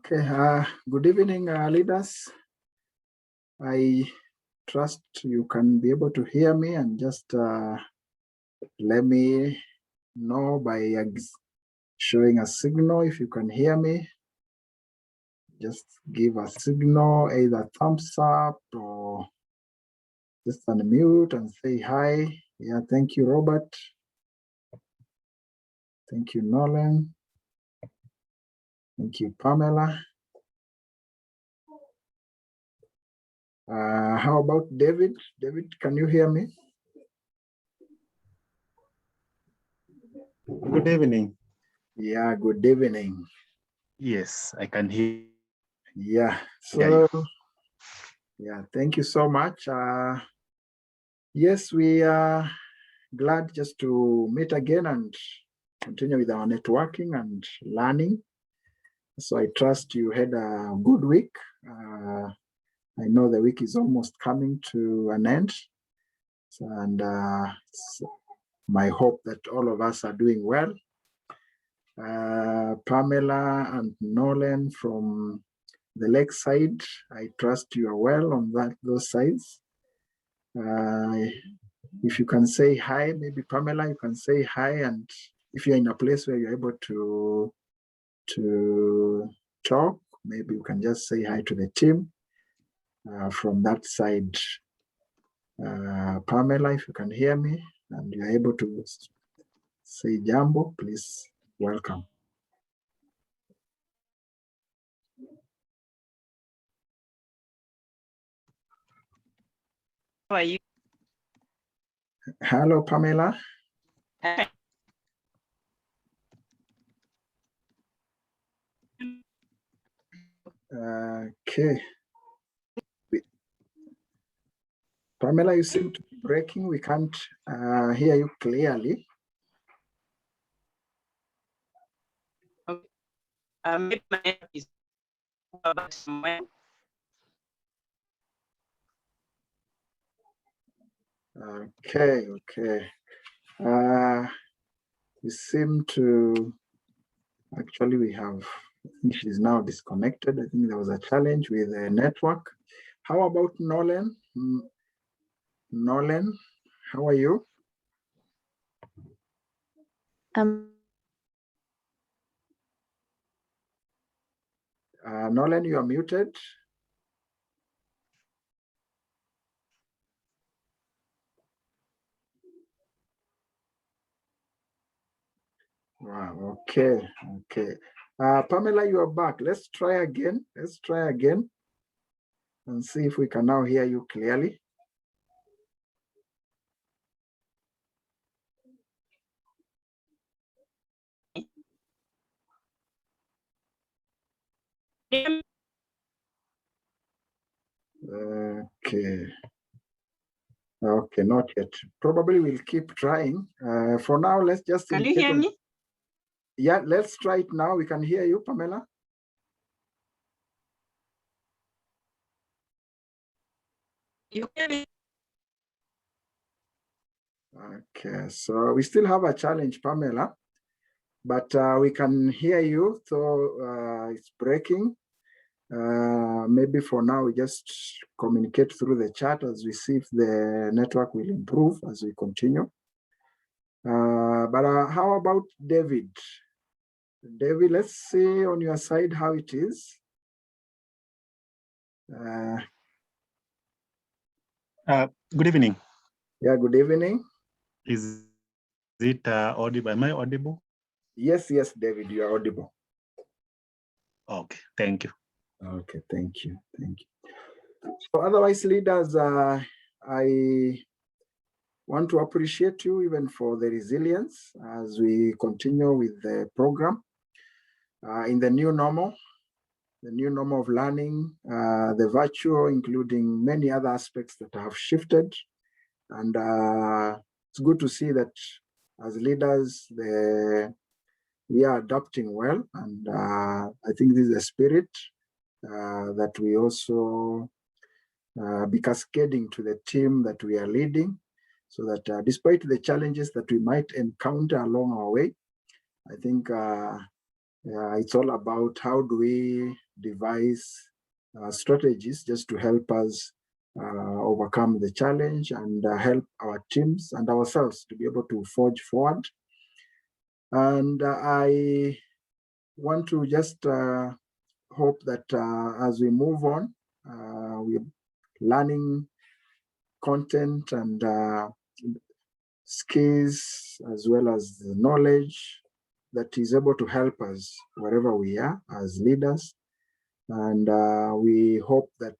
Okay, good evening, leaders. I trust you can be able to hear me, and just let me know by showing a signal if you can hear me. Just give a signal, either thumbs up or just unmute and say hi. Yeah, thank you, Robert. Thank you, Nolan. Thank you, Pamela. How about David? David, can you hear me? Good evening. Yeah, good evening. Yes, I can hear. Yeah, so yeah, thank you so much. Yes, we are glad just to meet again and continue with our networking and learning. So I trust you had a good week. I know the week is almost coming to an end. And it's my hope that all of us are doing well. Pamela and Nolan from the lakeside, I trust you are well on those sides. If you can say hi, maybe Pamela, you can say hi, and if you're in a place where you're able to talk, maybe you can just say hi to the team from that side. Pamela, if you can hear me and you're able to say jambo, please welcome. How are you? Hello, Pamela. Okay. Pamela, you seem to be breaking. We can't hear you clearly. Maybe my network is back somewhere. Okay. You seem to, actually we have, I think she's now disconnected. I think there was a challenge with the network. How about Nolan? Nolan, how are you? Nolan, you are muted. Wow, okay. Pamela, you are back. Let's try again and see if we can now hear you clearly. Okay, not yet. Probably we'll keep trying. For now, let's just. Can you hear me? Yeah, let's try it now. We can hear you, Pamela. You hear me? Okay, so we still have a challenge, Pamela, but we can hear you, so it's breaking. Maybe for now, we just communicate through the chat as we see if the network will improve as we continue. But how about David? David, let's see on your side how it is. Good evening. Yeah, good evening. Is it audible? Am I audible? Yes, David, you are audible. Okay, thank you. Okay, thank you. So otherwise, leaders, I want to appreciate you even for the resilience as we continue with the program. In the new normal, the new normal of learning, the virtual, including many other aspects that have shifted. And it's good to see that as leaders, we are adapting well. And I think this is a spirit that we also be cascading to the team that we are leading, so that despite the challenges that we might encounter along our way, I think it's all about how do we devise strategies just to help us overcome the challenge and help our teams and ourselves to be able to forge forward. And I want to just hope that as we move on, we're learning content and skills, as well as the knowledge that is able to help us wherever we are as leaders. And we hope that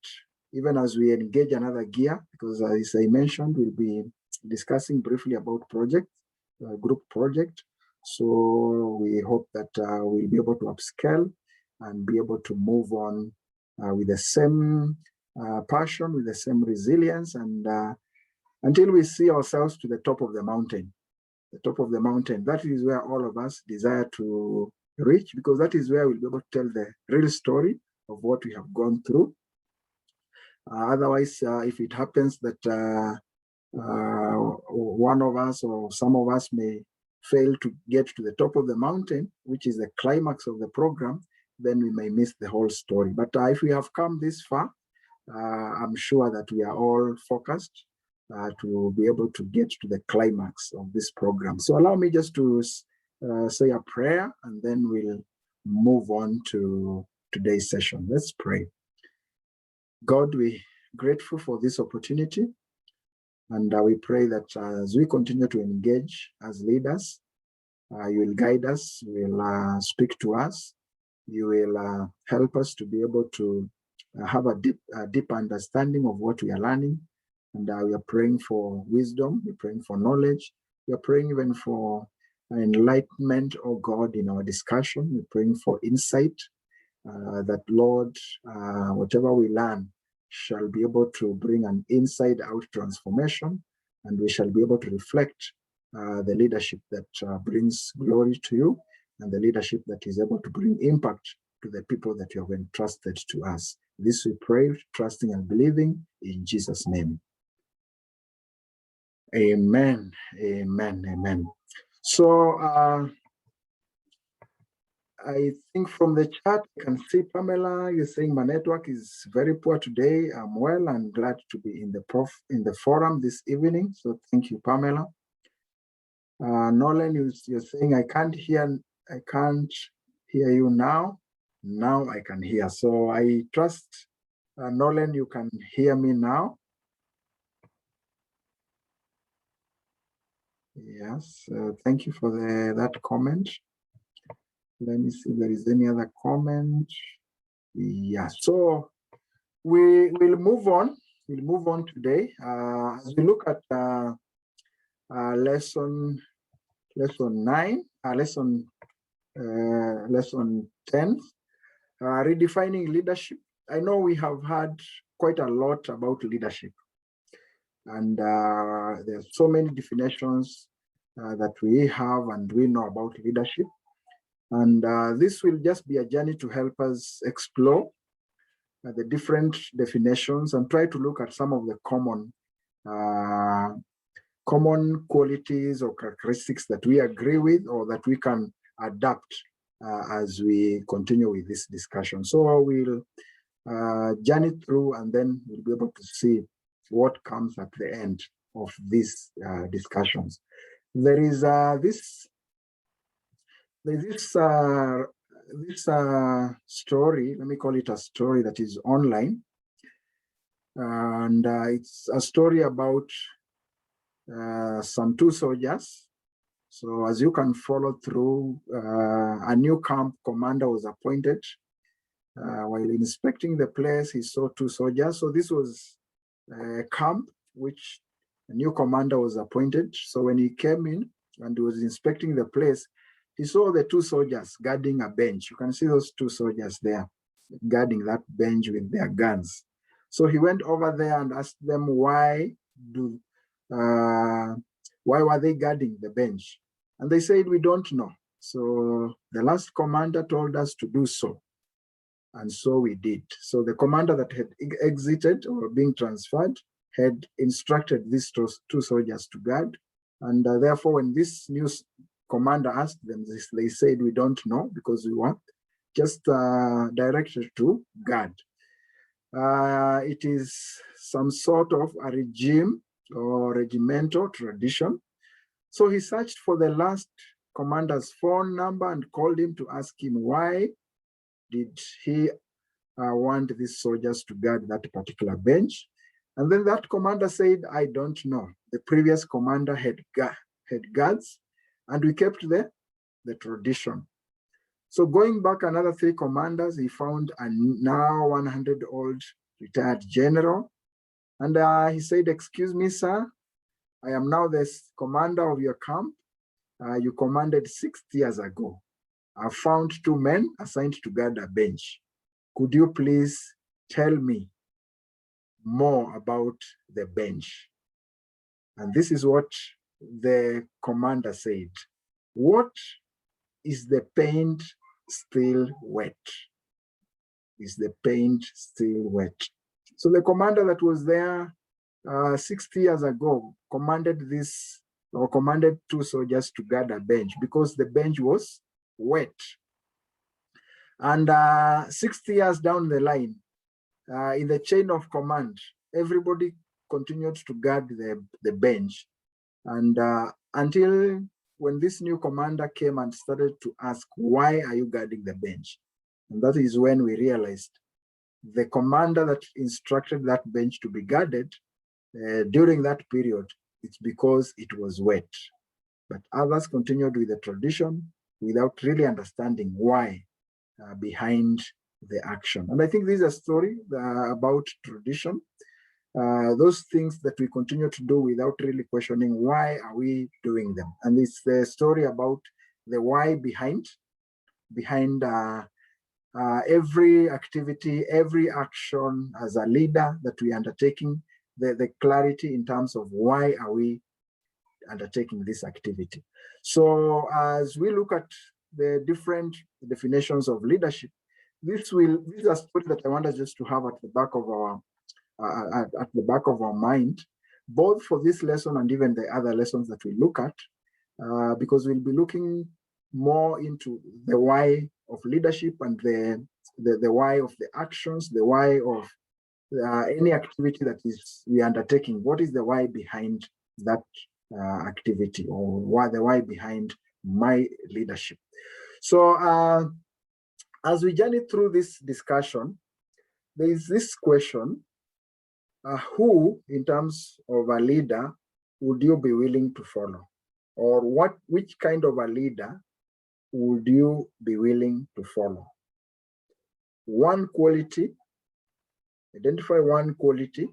even as we engage another gear, because as I mentioned, we'll be discussing briefly about project, group project. So we hope that we'll be able to upscale and be able to move on with the same passion, with the same resilience, and until we see ourselves to the top of the mountain. The top of the mountain, that is where all of us desire to reach, because that is where we'll be able to tell the real story of what we have gone through. Otherwise, if it happens that one of us or some of us may fail to get to the top of the mountain, which is the climax of the program, then we may miss the whole story. But if we have come this far, I'm sure that we are all focused to be able to get to the climax of this program. So allow me just to say a prayer, and then we'll move on to today's session. Let's pray. God, we're grateful for this opportunity, and we pray that as we continue to engage as leaders, you will guide us, you will speak to us, you will help us to be able to have a deep understanding of what we are learning. And we are praying for wisdom, we're praying for knowledge, we are praying even for enlightenment, oh God, in our discussion. We're praying for insight, that Lord, whatever we learn shall be able to bring an inside-out transformation, and we shall be able to reflect the leadership that brings glory to you, and the leadership that is able to bring impact to the people that you have entrusted to us. This we pray, trusting and believing in Jesus' name. Amen, amen, amen. So I think from the chat, I can see Pamela, you're saying my network is very poor today. I'm well and glad to be in the forum this evening. So thank you, Pamela. Nolan, you're saying I can't hear you now. Now I can hear. So I trust, Nolan, you can hear me now. Yes, thank you for that comment. Let me see if there is any other comment. Yeah, so we will move on. We'll move on today as we look at lesson 9, lesson 10, redefining leadership. I know we have had quite a lot about leadership, and there's so many definitions that we have and we know about leadership. And this will just be a journey to help us explore the different definitions and try to look at some of the common qualities or characteristics that we agree with or that we can adapt as we continue with this discussion. So we'll journey through, and then we'll be able to see what comes at the end of these discussions. There is this story, let me call it a story, that is online. And it's a story about some 2 soldiers. So as you can follow through, a new camp commander was appointed. While inspecting the place, he saw 2 soldiers. So this was a camp which a new commander was appointed. So when he came in and he was inspecting the place, he saw the 2 soldiers guarding a bench. You can see those 2 soldiers there. guarding that bench with their guns. So he went over there and asked them why were they guarding the bench? And they said, we don't know. So the last commander told us to do so. And so we did. So the commander that had exited or being transferred had instructed these two soldiers to guard. And therefore, when this new commander asked them this, they said, we don't know, because we were just directed to guard. It is some sort of a regime or regimental tradition. So he searched for the last commander's phone number and called him to ask him why did he want these soldiers to guard that particular bench. And then that commander said, I don't know. The previous commander had guards, and we kept the tradition. So going back another 3 commanders, he found a now 100-old retired general. And he said, excuse me, sir, I am now the commander of your camp. You commanded 6 years ago. I found 2 men assigned to guard a bench. Could you please tell me more about the bench? And this is what the commander said. What is the paint still wet? Is the paint still wet? So the commander that was there 60 years ago commanded 2 soldiers to guard a bench because the bench was wet. And 60 years down the line, in the chain of command, everybody continued to guard the bench. And until when this new commander came and started to ask, why are you guarding the bench? And that is when we realized the commander that instructed that bench to be guarded during that period, it's because it was wet. But others continued with the tradition without really understanding why behind the action. And I think this is a story about tradition, those things that we continue to do without really questioning why are we doing them. And it's the story about the why behind every activity, every action as a leader that we are undertaking, the clarity in terms of why are we undertaking this activity. So as we look at the different definitions of leadership, this is a story that I want us just to have at the back of our mind, both for this lesson and even the other lessons that we look at, because we'll be looking more into the why of leadership and the why of the actions, the why of any activity that we are undertaking. What is the why behind that activity, or the why behind my leadership? So as we journey through this discussion, there is this question, who, in terms of a leader, would you be willing to follow? Or which kind of a leader would you be willing to follow? One quality, identify one quality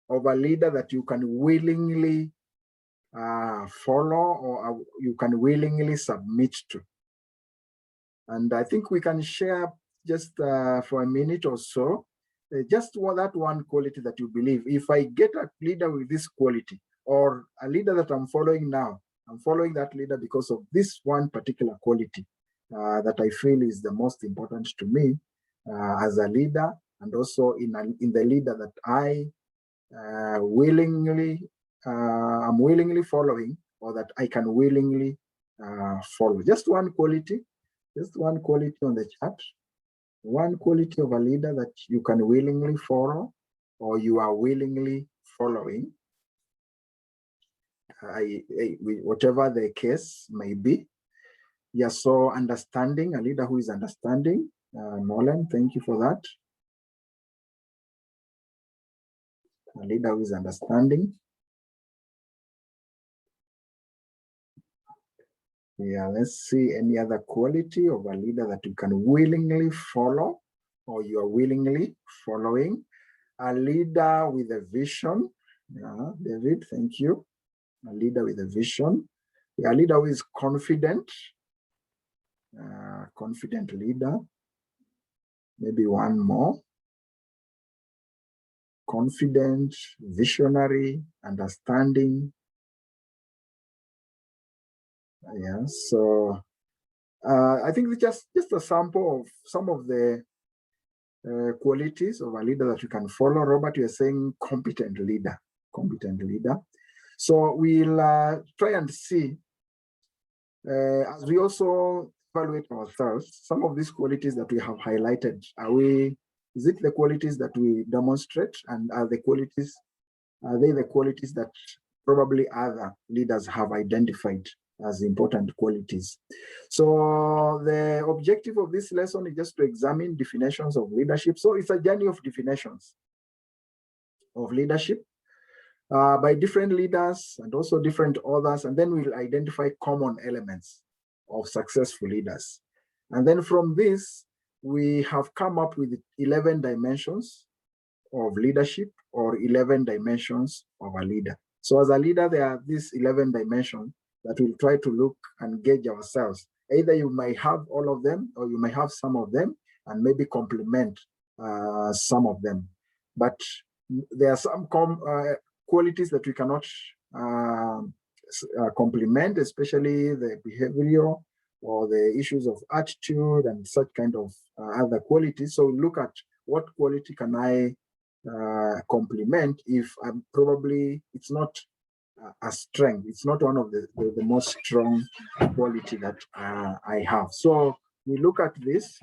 of a leader that you can willingly follow, or you can willingly submit to. And I think we can share just for a minute or so, just that one quality that you believe, if I get a leader with this quality, or a leader that I'm following now, I'm following that leader because of this one particular quality that I feel is the most important to me as a leader, and also in the leader that I I'm willingly following, or that I can willingly follow. Just one quality on the chart. One quality of a leader that you can willingly follow, or you are willingly following, whatever the case may be. Yeah, so understanding, a leader who is understanding. Nolan, thank you for that. A leader who is understanding. Yeah, let's see any other quality of a leader that you can willingly follow, or you are willingly following. A leader with a vision. Yeah, David, thank you. A leader with a vision. Yeah, a leader who is confident. Confident leader. Maybe one more. Confident, visionary, understanding. Yeah, so I think it's just a sample of some of the qualities of a leader that you can follow. Robert, you're saying competent leader. So we'll try and see, as we also evaluate ourselves, some of these qualities that we have highlighted, is it the qualities that we demonstrate, and are they the qualities that probably other leaders have identified as important qualities? So the objective of this lesson is just to examine definitions of leadership. So it's a journey of definitions of leadership by different leaders and also different authors, and then we'll identify common elements of successful leaders. And then from this, we have come up with 11 dimensions of leadership, or 11 dimensions of a leader. So as a leader, there are these 11 dimensions that we'll try to look and gauge ourselves. Either you might have all of them, or you might have some of them, and maybe complement some of them. But there are some qualities that we cannot complement, especially the behavioral or the issues of attitude and such kind of other qualities. So we look at what quality can I complement if probably it's not a strength. It's not one of the most strong quality that I have. So we look at this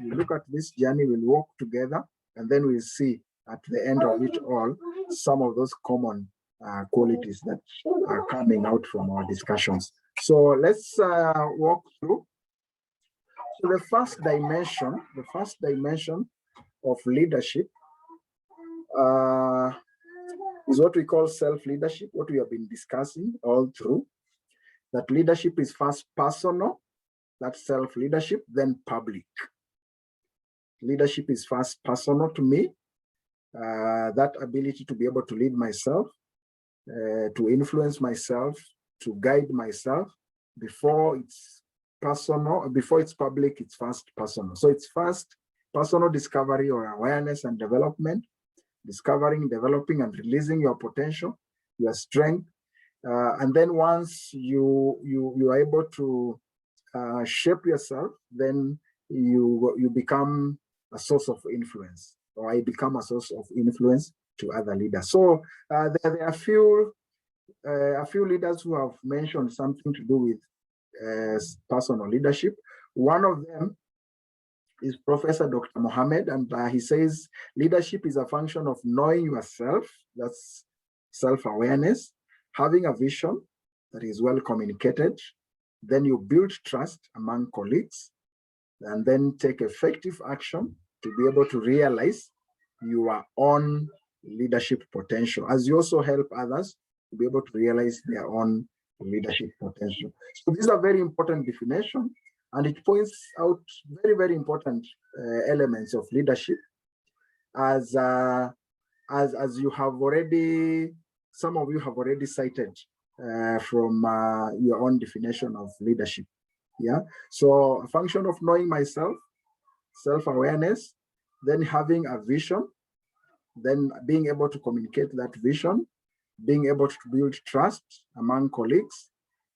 journey, we'll walk together, and then we'll see at the end of it all some of those common qualities that are coming out from our discussions. So let's walk through. So the first dimension of leadership is what we call self-leadership, what we have been discussing all through. That leadership is first personal, that's self-leadership, then public. Leadership is first personal to me, that ability to be able to lead myself, to influence myself, to guide myself. Before it's personal, before it's public, it's first personal. So it's first personal discovery or awareness and development, discovering, developing, and releasing your potential, your strength. And then once you are able to shape yourself, then you become a source of influence, or I become a source of influence to other leaders. So there are a few leaders who have mentioned something to do with personal leadership. One of them is Professor Dr. Mohammed, and he says leadership is a function of knowing yourself, that's self-awareness, having a vision that is well communicated, then you build trust among colleagues, and then take effective action to be able to realize your own leadership potential, as you also help others to be able to realize their own leadership potential. So these are very important definitions, and it points out very, very important elements of leadership, as you have already, some of you have already cited from your own definition of leadership. Yeah, so a function of knowing myself, self-awareness, then having a vision, then being able to communicate that vision, being able to build trust among colleagues,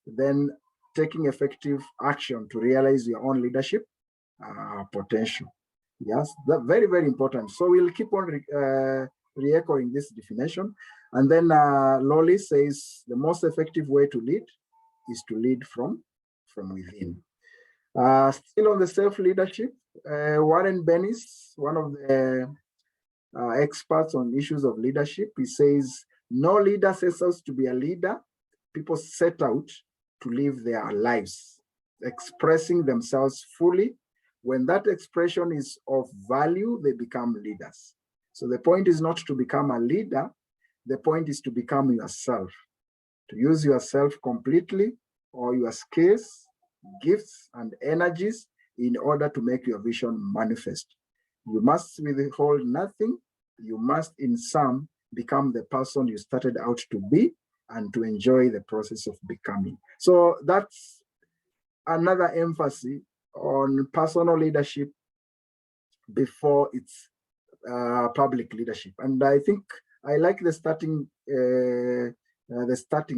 then taking effective action to realize your own leadership potential. Yes, that's very, very important. So we'll keep on re-echoing this definition. And then Lolly says the most effective way to lead is to lead from within. Still on the self-leadership, Warren Bennis, one of the experts on issues of leadership, he says, no leader sets out to be a leader. People set out to live their lives, expressing themselves fully. When that expression is of value, they become leaders. So the point is not to become a leader. The point is to become yourself, to use yourself completely, or your skills, gifts, and energies in order to make your vision manifest. You must withhold nothing. You must, in sum, become the person you started out to be, and to enjoy the process of becoming. So that's another emphasis on personal leadership before its public leadership. And I think I like the starting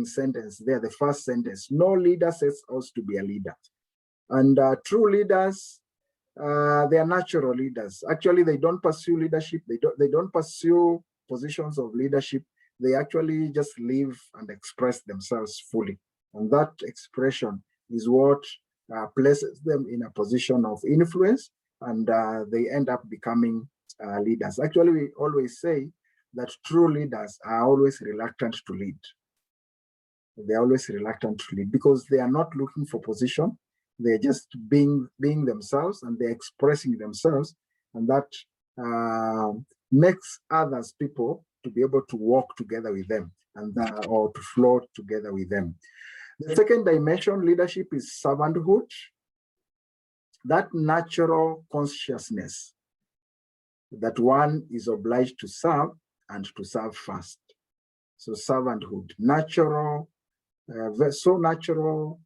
sentence there, the first sentence. No leader sets out to be a leader. And true leaders, they are natural leaders. Actually, they don't pursue leadership. They don't pursue positions of leadership. They actually just live and express themselves fully. And that expression is what places them in a position of influence, and they end up becoming leaders. Actually, we always say that true leaders are always reluctant to lead. They're always reluctant to lead because they are not looking for position. They're just being themselves, and they're expressing themselves, and that makes others people to be able to walk together with them and or to flow together with them. The second dimension, leadership, is servanthood. That natural consciousness that one is obliged to serve and to serve first. So servanthood, natural, so natural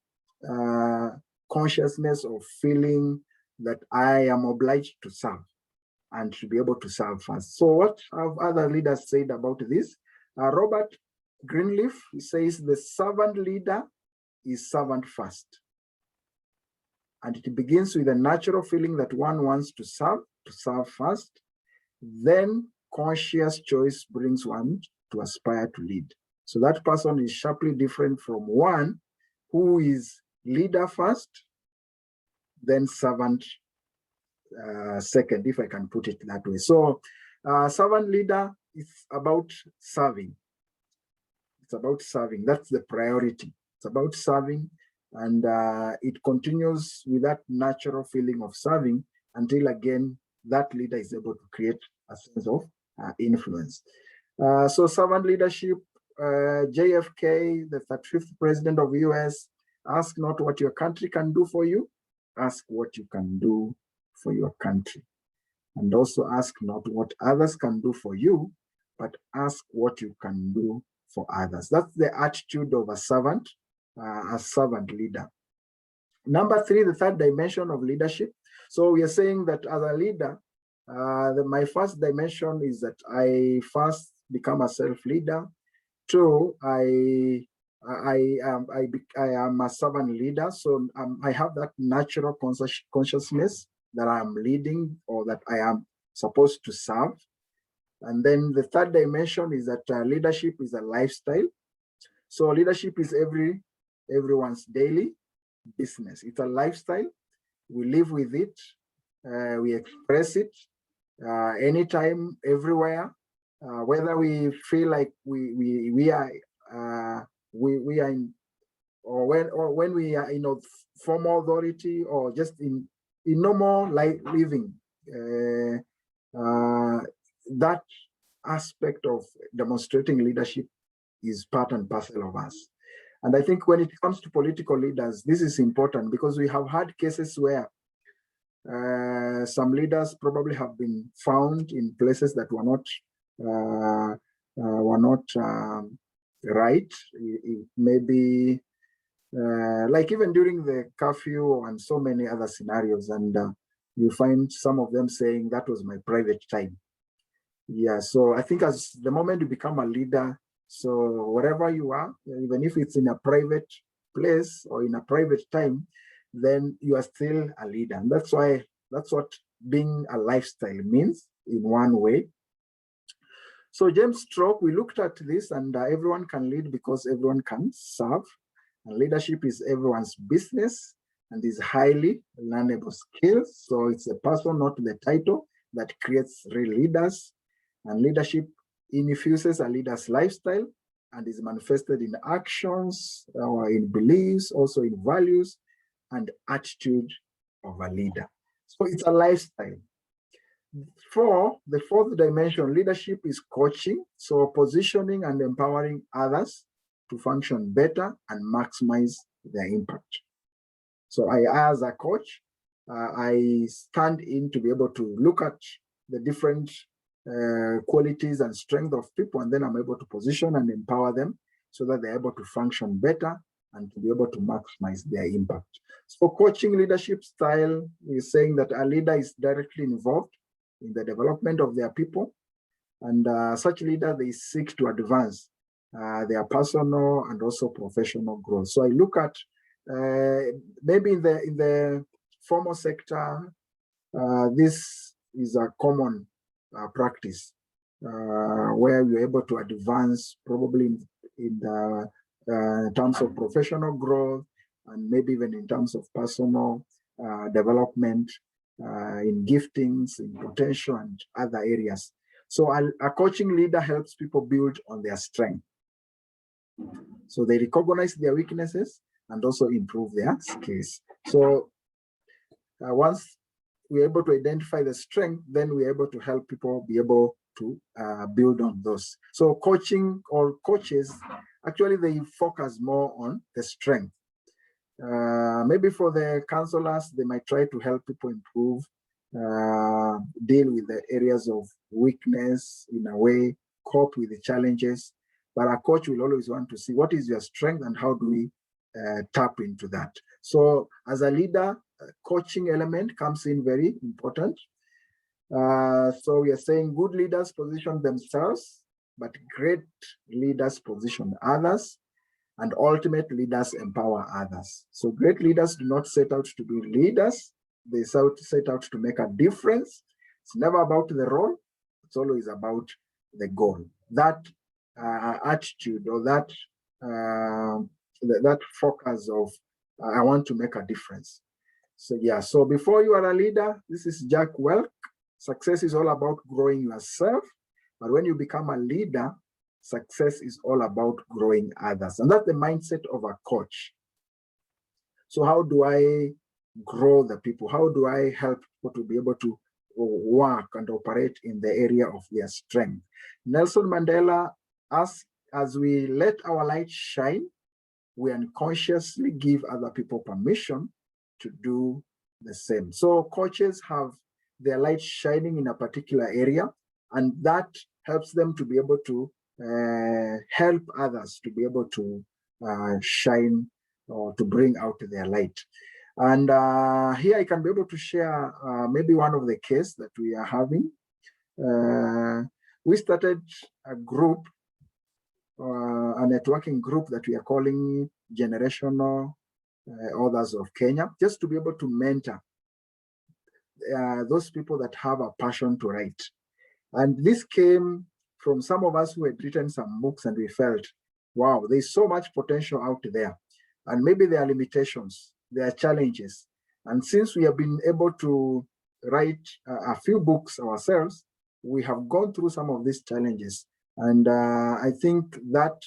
consciousness of feeling that I am obliged to serve and to be able to serve first. So what have other leaders said about this? Robert Greenleaf says the servant leader is servant first. And it begins with a natural feeling that one wants to serve first. Then conscious choice brings one to aspire to lead. So that person is sharply different from one who is leader first, then servant second, if I can put it that way. So servant leader is about serving. It's about serving. That's the priority. It's about serving, and it continues with that natural feeling of serving until again that leader is able to create a sense of influence. So servant leadership, JFK, the 35th president of US, ask not what your country can do for you, ask what you can do for your country. And also ask not what others can do for you, but ask what you can do for others. That's the attitude of a servant leader. Number three, the third dimension of leadership. So we are saying that as a leader, my first dimension is that I first become a self-leader. Two, I am a servant leader, so I have that natural consciousness that I'm leading or that I am supposed to serve. And then the third dimension is that leadership is a lifestyle. So leadership is everyone's daily business. It's a lifestyle. We live with it. We express it anytime, everywhere. Whether we feel like we are in, or when we are in formal authority or just in normal life living, that aspect of demonstrating leadership is part and parcel of us. And I think when it comes to political leaders, this is important because we have had cases where some leaders probably have been found in places that were not right. It maybe like even during the curfew and so many other scenarios, and you find some of them saying that was my private time. Yeah, so I think as the moment you become a leader, so wherever you are, even if it's in a private place or in a private time, then you are still a leader. And that's what being a lifestyle means in one way. So James Stroke, we looked at this, and everyone can lead because everyone can serve. And leadership is everyone's business and is highly learnable skills. So it's a person, not the title, that creates real leaders. And leadership infuses a leader's lifestyle and is manifested in actions or in beliefs, also in values and attitude of a leader. So it's a lifestyle. The fourth dimension, leadership is coaching. So positioning and empowering others to function better and maximize their impact. So as a coach, I stand in to be able to look at the different qualities and strength of people, and then I'm able to position and empower them so that they're able to function better and to be able to maximize their impact. So coaching leadership style is saying that a leader is directly involved in the development of their people. And such leaders, they seek to advance their personal and also professional growth. So I look at maybe in the formal sector, this is a common practice where you're able to advance probably in terms of professional growth, and maybe even in terms of personal development, in giftings, in potential, and other areas. So a coaching leader helps people build on their strength. So they recognize their weaknesses and also improve their skills. So once we're able to identify the strength, then we're able to help people be able to build on those. So coaching or coaches, actually they focus more on the strength. Maybe for the counselors, they might try to help people improve, deal with the areas of weakness in a way, cope with the challenges. But a coach will always want to see what is your strength and how do we tap into that. So as a leader, coaching element comes in very important. So we are saying good leaders position themselves, but great leaders position others, and ultimate leaders empower others. So great leaders do not set out to be leaders. They set out to make a difference. It's never about the role. It's always about the goal. That attitude or that focus of I want to make a difference. So yeah, so before you are a leader, this is Jack Welk. Success is all about growing yourself. But when you become a leader, success is all about growing others. And that's the mindset of a coach. So how do I grow the people? How do I help people to be able to work and operate in the area of their strength? Nelson Mandela asked, as we let our light shine, we unconsciously give other people permission to do the same. So coaches have their light shining in a particular area, and that helps them to be able to help others to be able to shine or to bring out their light. And here I can be able to share maybe one of the cases that we are having. We started a group, a networking group that we are calling Generational Authors of Kenya, just to be able to mentor those people that have a passion to write. And this came from some of us who had written some books, and we felt, wow, there's so much potential out there. And maybe there are limitations, there are challenges. And since we have been able to write a few books ourselves, we have gone through some of these challenges. And I think that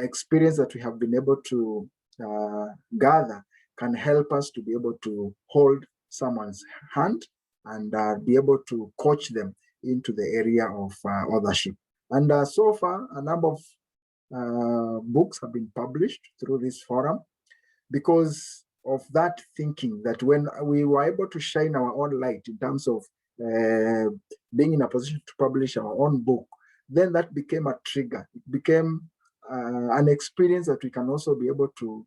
experience that we have been able to gather can help us to be able to hold someone's hand and be able to coach them into the area of authorship. And so far, a number of books have been published through this forum because of that thinking, that when we were able to shine our own light in terms of being in a position to publish our own book, then that became a trigger. It became an experience that we can also be able to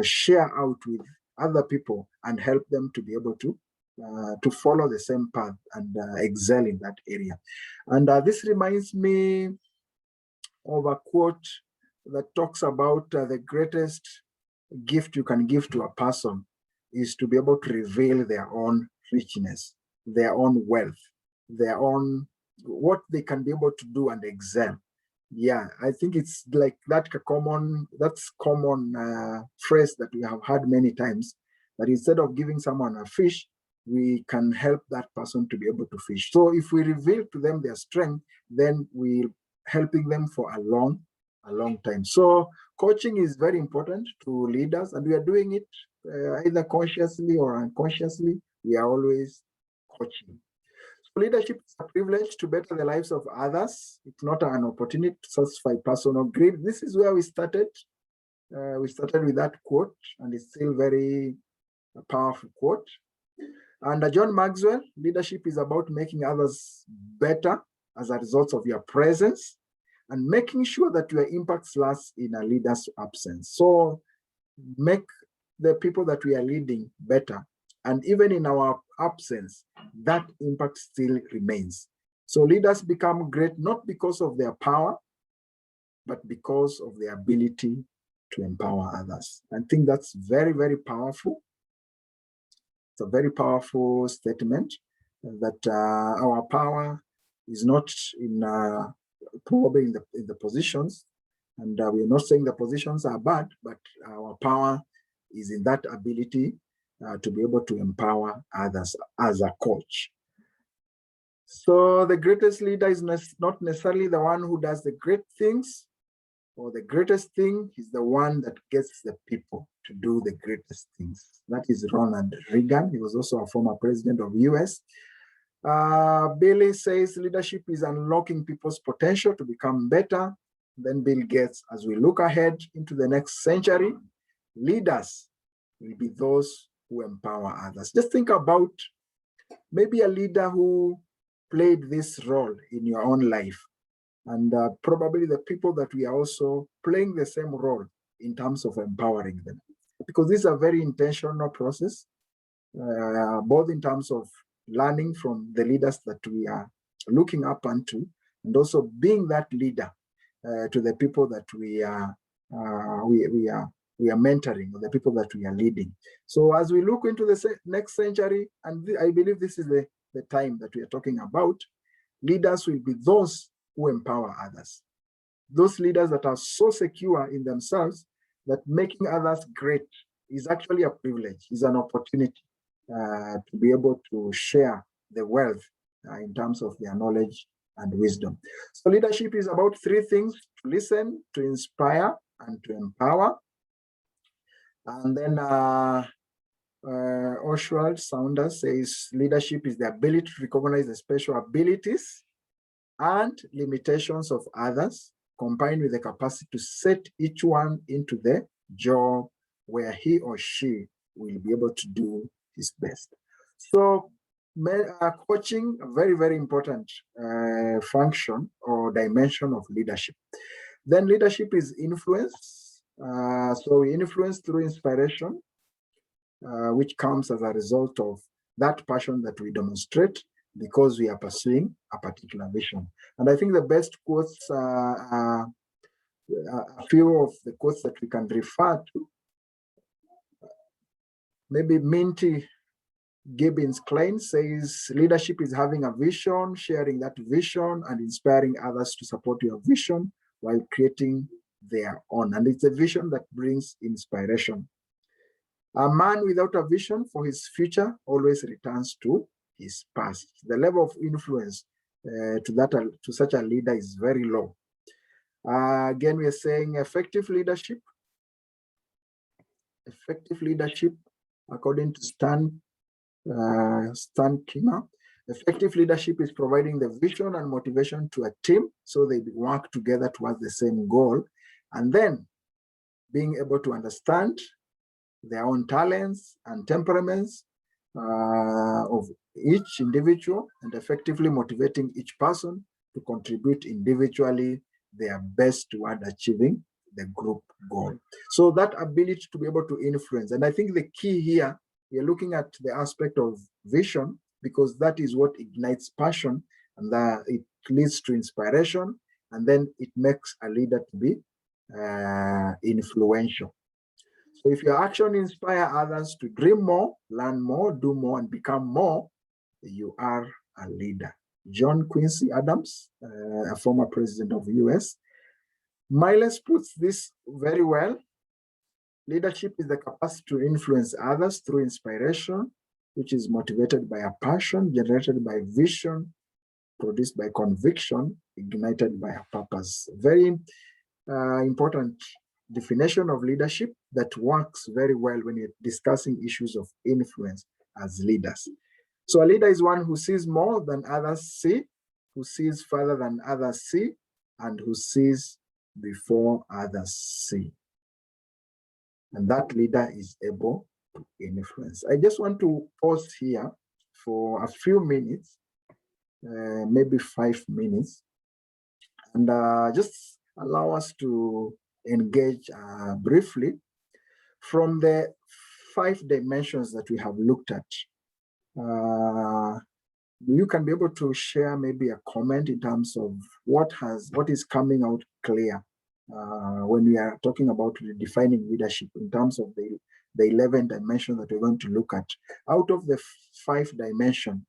share out with other people and help them to be able to follow the same path and excel in that area. And this reminds me of a quote that talks about the greatest gift you can give to a person is to be able to reveal their own richness, their own wealth, their own, what they can be able to do and excel. Yeah, I think it's like that common phrase that we have heard many times, that instead of giving someone a fish, we can help that person to be able to fish. So if we reveal to them their strength, then we're helping them for a long time. So coaching is very important to leaders, and we are doing it either consciously or unconsciously. We are always coaching. So leadership is a privilege to better the lives of others. It's not an opportunity to satisfy personal greed. This is where we started. We started with that quote, and it's still very powerful quote. And John Maxwell, leadership is about making others better as a result of your presence and making sure that your impact lasts in a leader's absence. So make the people that we are leading better And even in our absence, that impact still remains. So leaders become great not because of their power, but because of their ability to empower others. I think that's very, very powerful. It's a very powerful statement that our power is not in probably in the positions, and we're not saying the positions are bad, but our power is in that ability to be able to empower others as a coach. So the greatest leader is not necessarily the one who does the great things, or the greatest thing is the one that gets the people to do the greatest things. That is Ronald Reagan. He was also a former president of the US. Billy says leadership is unlocking people's potential to become better. Then Bill Gates, as we look ahead into the next century, leaders will be those who empower others. Just think about maybe a leader who played this role in your own life, and probably the people that we are also playing the same role in terms of empowering them. Because this is a very intentional process, both in terms of learning from the leaders that we are looking up unto, and also being that leader to the people that we are mentoring, or the people that we are leading. So as we look into the next century, and I believe this is the time that we are talking about, leaders will be those who empower others. Those leaders that are so secure in themselves that making others great is actually a privilege, is an opportunity to be able to share the wealth in terms of their knowledge and wisdom. So leadership is about three things: to listen, to inspire, and to empower. And then Oswald Saunders says leadership is the ability to recognize the special abilities and limitations of others, combined with the capacity to set each one into the job where he or she will be able to do his best. So coaching, a very, very important function or dimension of leadership. Then leadership is influence. So we influence through inspiration, which comes as a result of that passion that we demonstrate because we are pursuing a particular vision. And I think the best quotes, a few of the quotes that we can refer to, maybe Minty Gibbons Klein says, leadership is having a vision, sharing that vision, and inspiring others to support your vision while creating their own. And it's a vision that brings inspiration. A man without a vision for his future always returns to his past. The level of influence to such a leader is very low. Again, we are saying effective leadership. Effective leadership, according to Stan Kimmer, effective leadership is providing the vision and motivation to a team so they work together towards the same goal, and then being able to understand their own talents and temperaments of each individual, and effectively motivating each person to contribute individually their best toward achieving the group goal. So that ability to be able to influence, and I think the key here, we are looking at the aspect of vision, because that is what ignites passion, and that it leads to inspiration, and then it makes a leader to be influential. So if your action inspires others to dream more, learn more, do more, and become more, you are a leader. John Quincy Adams, a former president of the US, Miles puts this very well. Leadership is the capacity to influence others through inspiration, which is motivated by a passion, generated by vision, produced by conviction, ignited by a purpose. Very important definition of leadership that works very well when you're discussing issues of influence as leaders. So a leader is one who sees more than others see, who sees further than others see, and who sees before others see. And that leader is able to influence. I just want to pause here for a few minutes, maybe 5 minutes, and just allow us to engage briefly from the 5 dimensions that we have looked at, you can be able to share maybe a comment in terms of what is coming out clear when we are talking about redefining leadership in terms of the 11 dimensions that we're going to look at. Out of the 5 dimensions,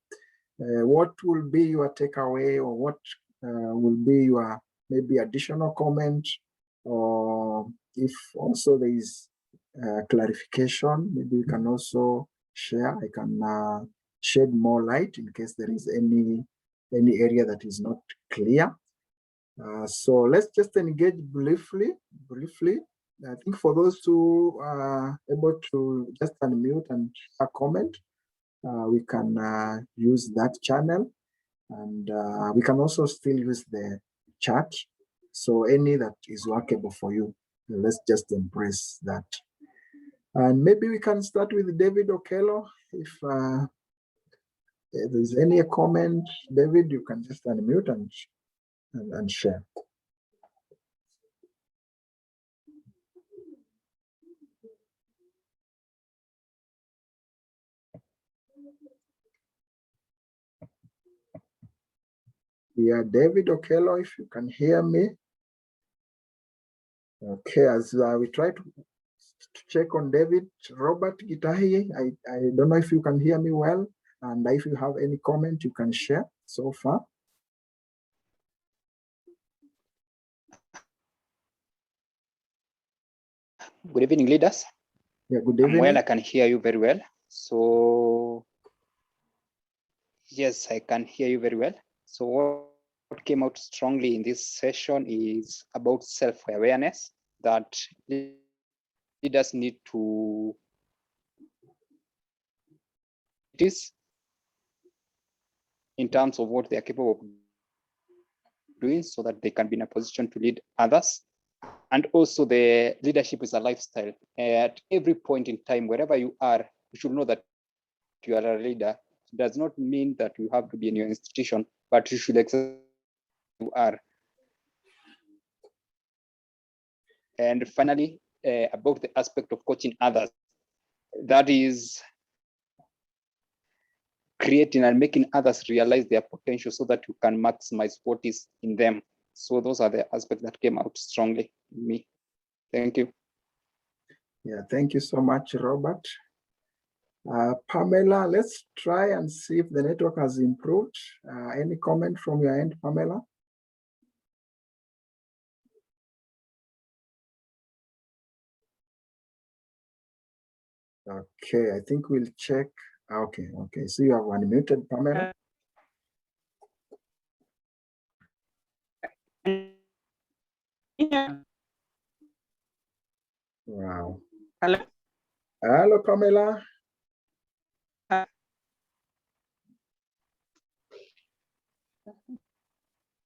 what will be your takeaway, or what will be your maybe additional comment, or if also there is clarification, maybe you can also share. I can shed more light in case there is any area that is not clear. So let's just engage briefly. I think for those who are able to just unmute and share a comment, we can use that channel, and we can also still use the chat. So any that is workable for you, let's just embrace that. And maybe we can start with David Okello. If there's any comment, David, you can just unmute and share. Yeah, David Okello, if you can hear me. Okay, as we try to check on David, Robert Gitahi, I don't know if you can hear me well, and if you have any comment you can share so far. Good evening, leaders. Yeah, good evening. Well, I can hear you very well. So, yes, I can hear you very well. So what came out strongly in this session is about self-awareness, that leaders need to this in terms of what they are capable of doing so that they can be in a position to lead others. And also the leadership is a lifestyle. At every point in time, wherever you are, you should know that you are a leader. It does not mean that you have to be in your institution, but you should accept you are. And finally, about the aspect of coaching others, that is creating and making others realize their potential so that you can maximize what is in them. So those are the aspects that came out strongly in me. Thank you. Yeah, thank you so much, Robert. Pamela, let's try and see if the network has improved. Any comment from your end, Pamela? Okay, I think we'll check. Okay, so you have unmuted, Pamela. Yeah. Wow. Hello. Hello, Pamela.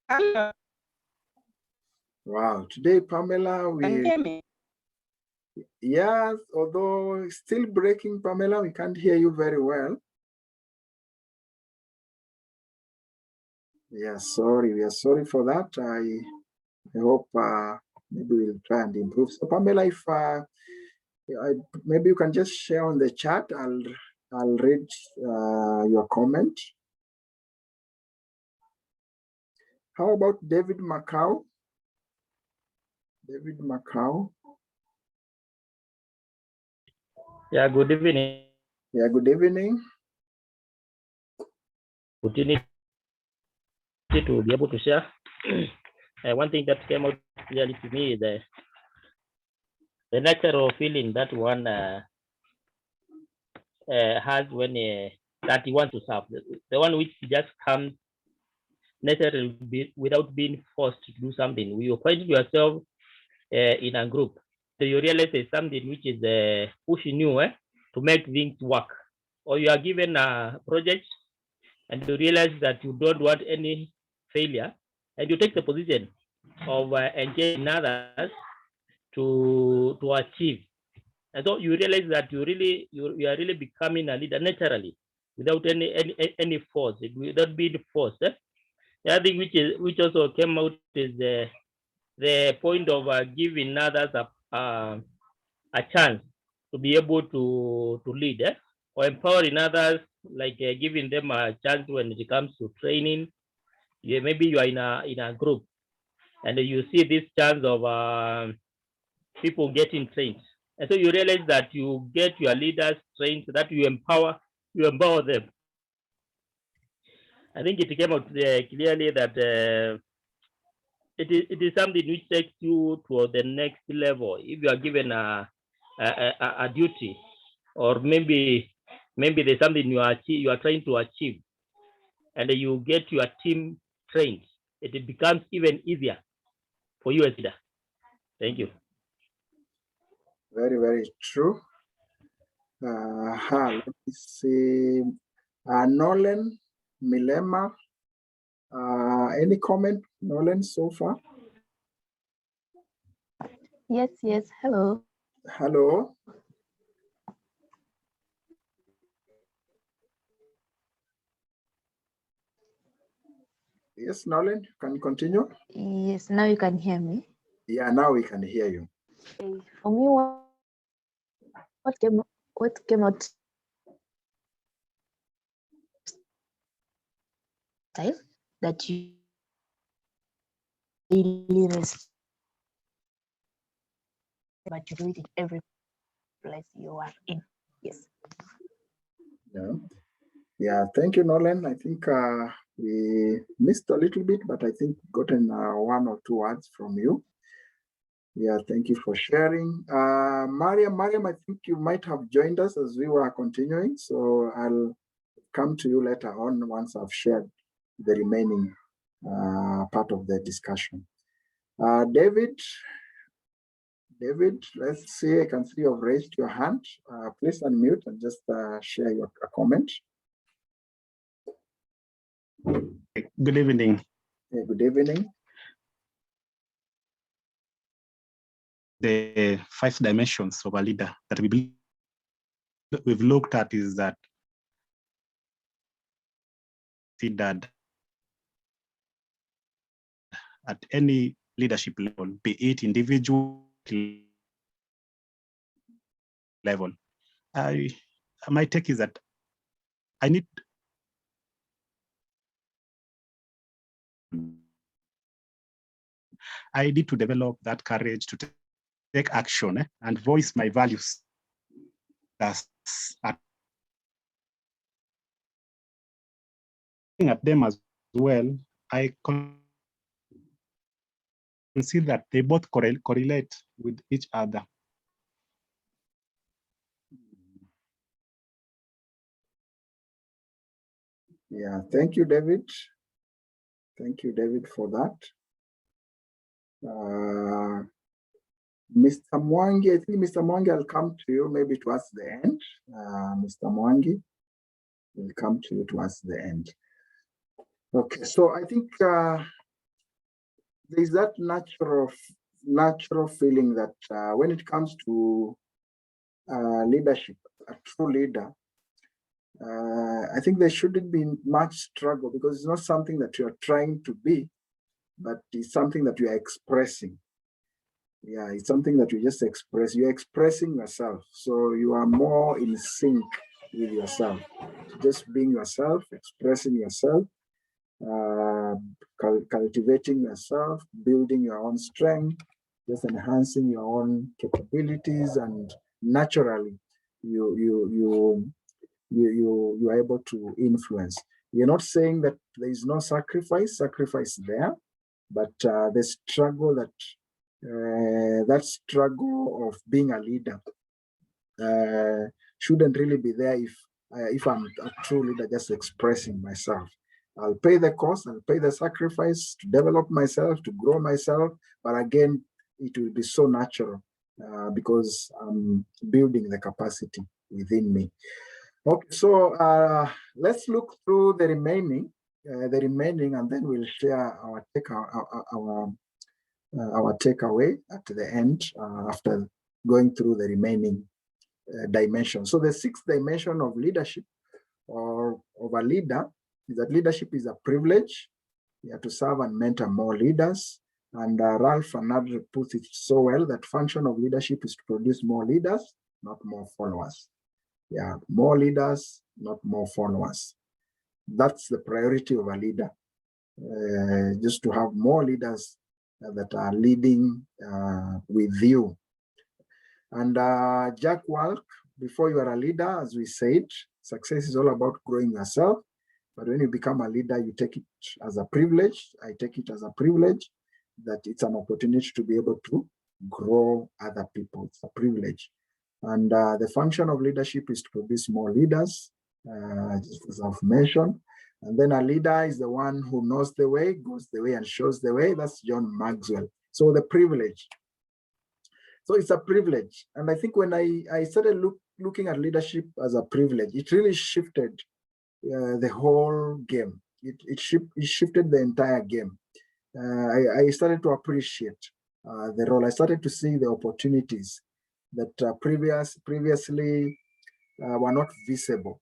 Hello. Wow, today, Pamela, Can you hear me? Yes, although still breaking, Pamela, we can't hear you very well. Yeah, sorry, we are sorry for that. I hope maybe we'll try and improve. So, Pamela, if maybe you can just share on the chat, I'll read your comment. How about David Macau? David Macau. Yeah, good evening. Yeah, good evening. Opportunity to be able to share. One thing that came out clearly to me is the natural feeling that one has when that he wants to serve. The one which just comes naturally without being forced to do something. You find yourself in a group. So you realize there's something which is pushing you to make things work. Or you are given a project and you realize that you don't want any failure, and you take the position of engaging others to achieve. And so you realize that you are really becoming a leader naturally, without any force, without being forced. The other thing which also came out is the point of giving others a chance be able to lead, or empowering others, like giving them a chance when it comes to training. Maybe you are in a group and you see this chance of people getting trained, and so you realize that you get your leaders trained, so that you empower them. I think it came out clearly that it is something which takes you to the next level. If you are given a duty, or maybe there's something you are trying to achieve, and you get your team trained, it becomes even easier for you as leader. Thank you. Very, very true. Let me see. Nolan Milema. Any comment, Nolan, so far? Yes. Hello. Hello. Yes, Nolan, can you continue? Yes, now you can hear me. Yeah, now we can hear you. For me, what came out style that you really respect, but you do it in every place you are in. Yes. Yeah, thank you, Nolan. I think we missed a little bit, but I think gotten one or two words from you. Yeah, thank you for sharing. Mariam, I think you might have joined us as we were continuing, so I'll come to you later on once I've shared the remaining part of the discussion. David, let's see, I can see you've raised your hand. Please unmute and just share your comment. Good evening. Yeah, good evening. The 5 dimensions of a leader that we've looked at is that considered at any leadership level, be it individual level. My take is that I need to develop that courage to take action and voice my values. That's at them as well. I can see that they both correlate with each other. Yeah, thank you, David. Thank you, David, for that. Mr. Mwangi, I think Mr. Mwangi, I'll come to you maybe towards the end. Mr. Mwangi, will come to you towards the end. Okay, so I think there's that natural feeling that when it comes to leadership, a true leader, I think there shouldn't be much struggle, because it's not something that you are trying to be, but it's something that you are expressing. Yeah, it's something that you just express. You're expressing yourself. So you are more in sync with yourself. Just being yourself, expressing yourself, cultivating yourself, building your own strength, just enhancing your own capabilities, and naturally you are able to influence. You're not saying that there is no sacrifice there, but the struggle that struggle of being a leader shouldn't really be there if I'm a true leader just expressing myself. I'll pay the cost, I'll pay the sacrifice to develop myself, to grow myself, but again, it will be so natural because I'm building the capacity within me. Okay, so let's look through the remaining, and then we'll share our takeaway at the end after going through the remaining dimensions. So the 6th dimension of leadership, or of a leader, is that leadership is a privilege. You have to serve and mentor more leaders. And Ralph and Nadler puts it so well that function of leadership is to produce more leaders. not more followers. Yeah, more leaders, not more followers. That's the priority of a leader, just to have more leaders that are leading with you. And Jack Walk, before you are a leader, as we said, success is all about growing yourself. But when you become a leader, you take it as a privilege. I take it as a privilege that it's an opportunity to be able to grow other people. It's a privilege. And the function of leadership is to produce more leaders, as I've mentioned. And then a leader is the one who knows the way, goes the way, and shows the way. That's John Maxwell. So the privilege. So it's a privilege. And I think when I started looking at leadership as a privilege, it really shifted the whole game. It shifted the entire game. I started to appreciate the role. I started to see the opportunities that previously were not visible.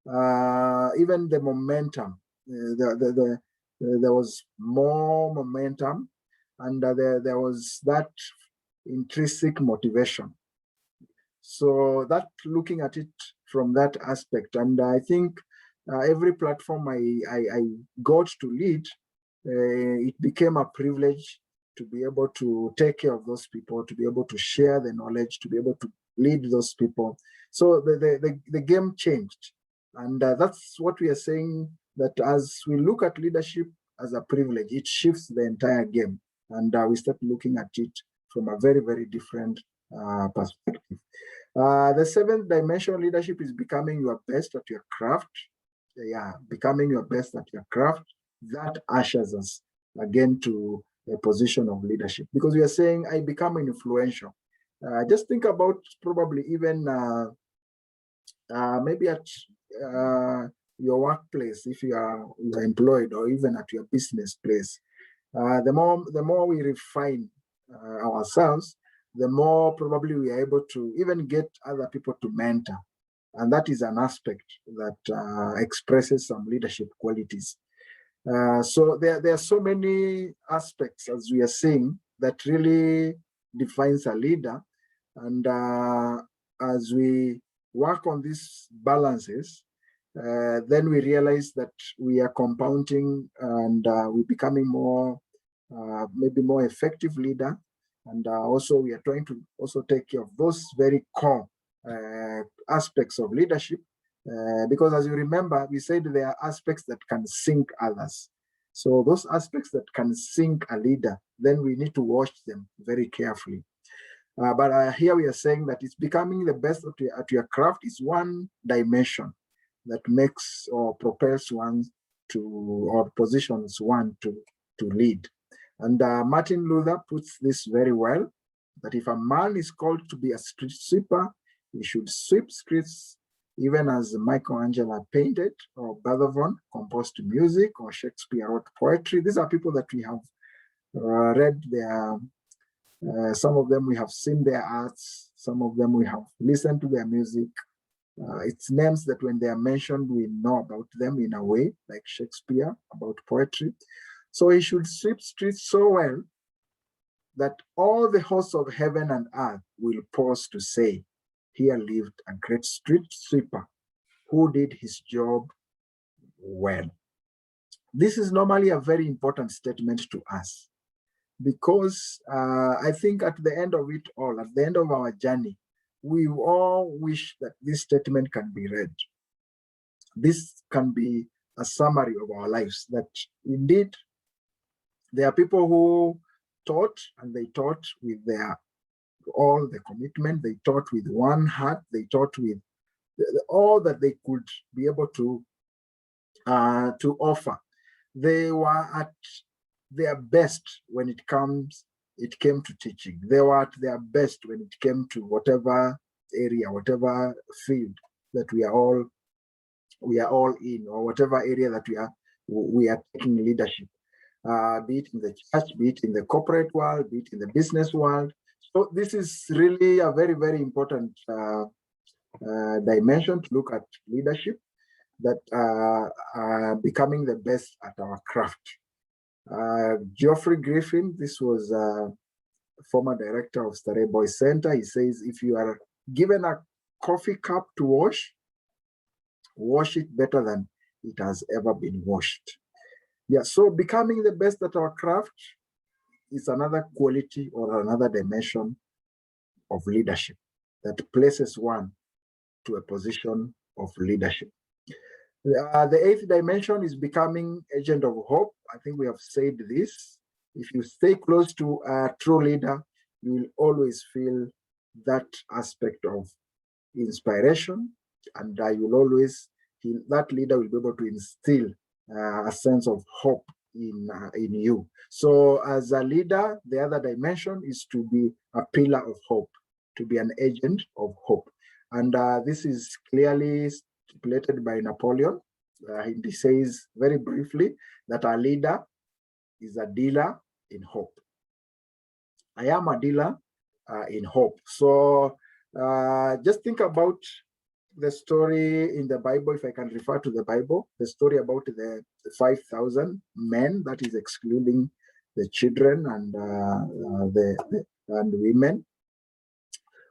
Even the momentum, there was more momentum, and there was that intrinsic motivation. So that, looking at it from that aspect, and I think every platform I got to lead, it became a privilege to be able to take care of those people, to be able to share the knowledge, to be able to lead those people. So the game changed. And that's what we are saying, that as we look at leadership as a privilege, it shifts the entire game. And we start looking at it from a very, very different perspective. The seventh dimension of leadership is becoming your best at your craft. Yeah, becoming your best at your craft. That ushers us again to a position of leadership, because we are saying I become influential. Just think about probably even maybe at your workplace, if you are employed, or even at your business place. The more we refine ourselves, the more probably we are able to even get other people to mentor. And that is an aspect that expresses some leadership qualities. So there are so many aspects, as we are seeing, that really defines a leader. And as we work on these balances, then we realize that we are compounding, and we're becoming more, maybe more effective leader. And also we are trying to also take care of those very core aspects of leadership, because as you remember, we said there are aspects that can sink others. So those aspects that can sink a leader, then we need to watch them very carefully. But here we are saying that it's becoming the best at your craft is one dimension that makes or propels one to, or positions one to lead. And Martin Luther puts this very well, that if a man is called to be a street sweeper, he should sweep streets, even as Michelangelo painted, or Beethoven composed music, or Shakespeare wrote poetry. These are people that we have read their, some of them we have seen their arts, some of them we have listened to their music. It's names that when they are mentioned, we know about them in a way, like Shakespeare, about poetry. So he should sweep streets so well that all the hosts of heaven and earth will pause to say, here lived a great street sweeper who did his job well. This is normally a very important statement to us, because I think at the end of it all, at the end of our journey, we all wish that this statement can be read. This can be a summary of our lives, that indeed there are people who taught, and they taught with their all the commitment, they taught with one heart, they taught with all that they could be able to offer. They were at their best when it came to teaching. They were at their best when it came to whatever area, whatever field that we are all in, or whatever area that we are taking leadership, be it in the church, be it in the corporate world, be it in the business world. So this is really a very, very important dimension to look at leadership, that becoming the best at our craft. Geoffrey Griffin, this was former director of Starey Boys Center. He says, if you are Given a coffee cup to wash it better than it has ever been washed. Yeah, so becoming the best at our craft is another quality or another dimension of leadership that places one to a position of leadership. The eighth dimension is becoming agent of hope. I think we have said this. If you stay close to a true leader, you will always feel that aspect of inspiration, and you will always feel that leader will be able to instill a sense of hope in you. So as a leader, the other dimension is to be a pillar of hope, to be an agent of hope. And this is clearly stipulated by Napoleon. He says very briefly that a leader is a dealer in hope. I am a dealer in hope. So just think about the story in the Bible, if I can refer to the Bible, the story about the 5,000 men, that is excluding the children and and women,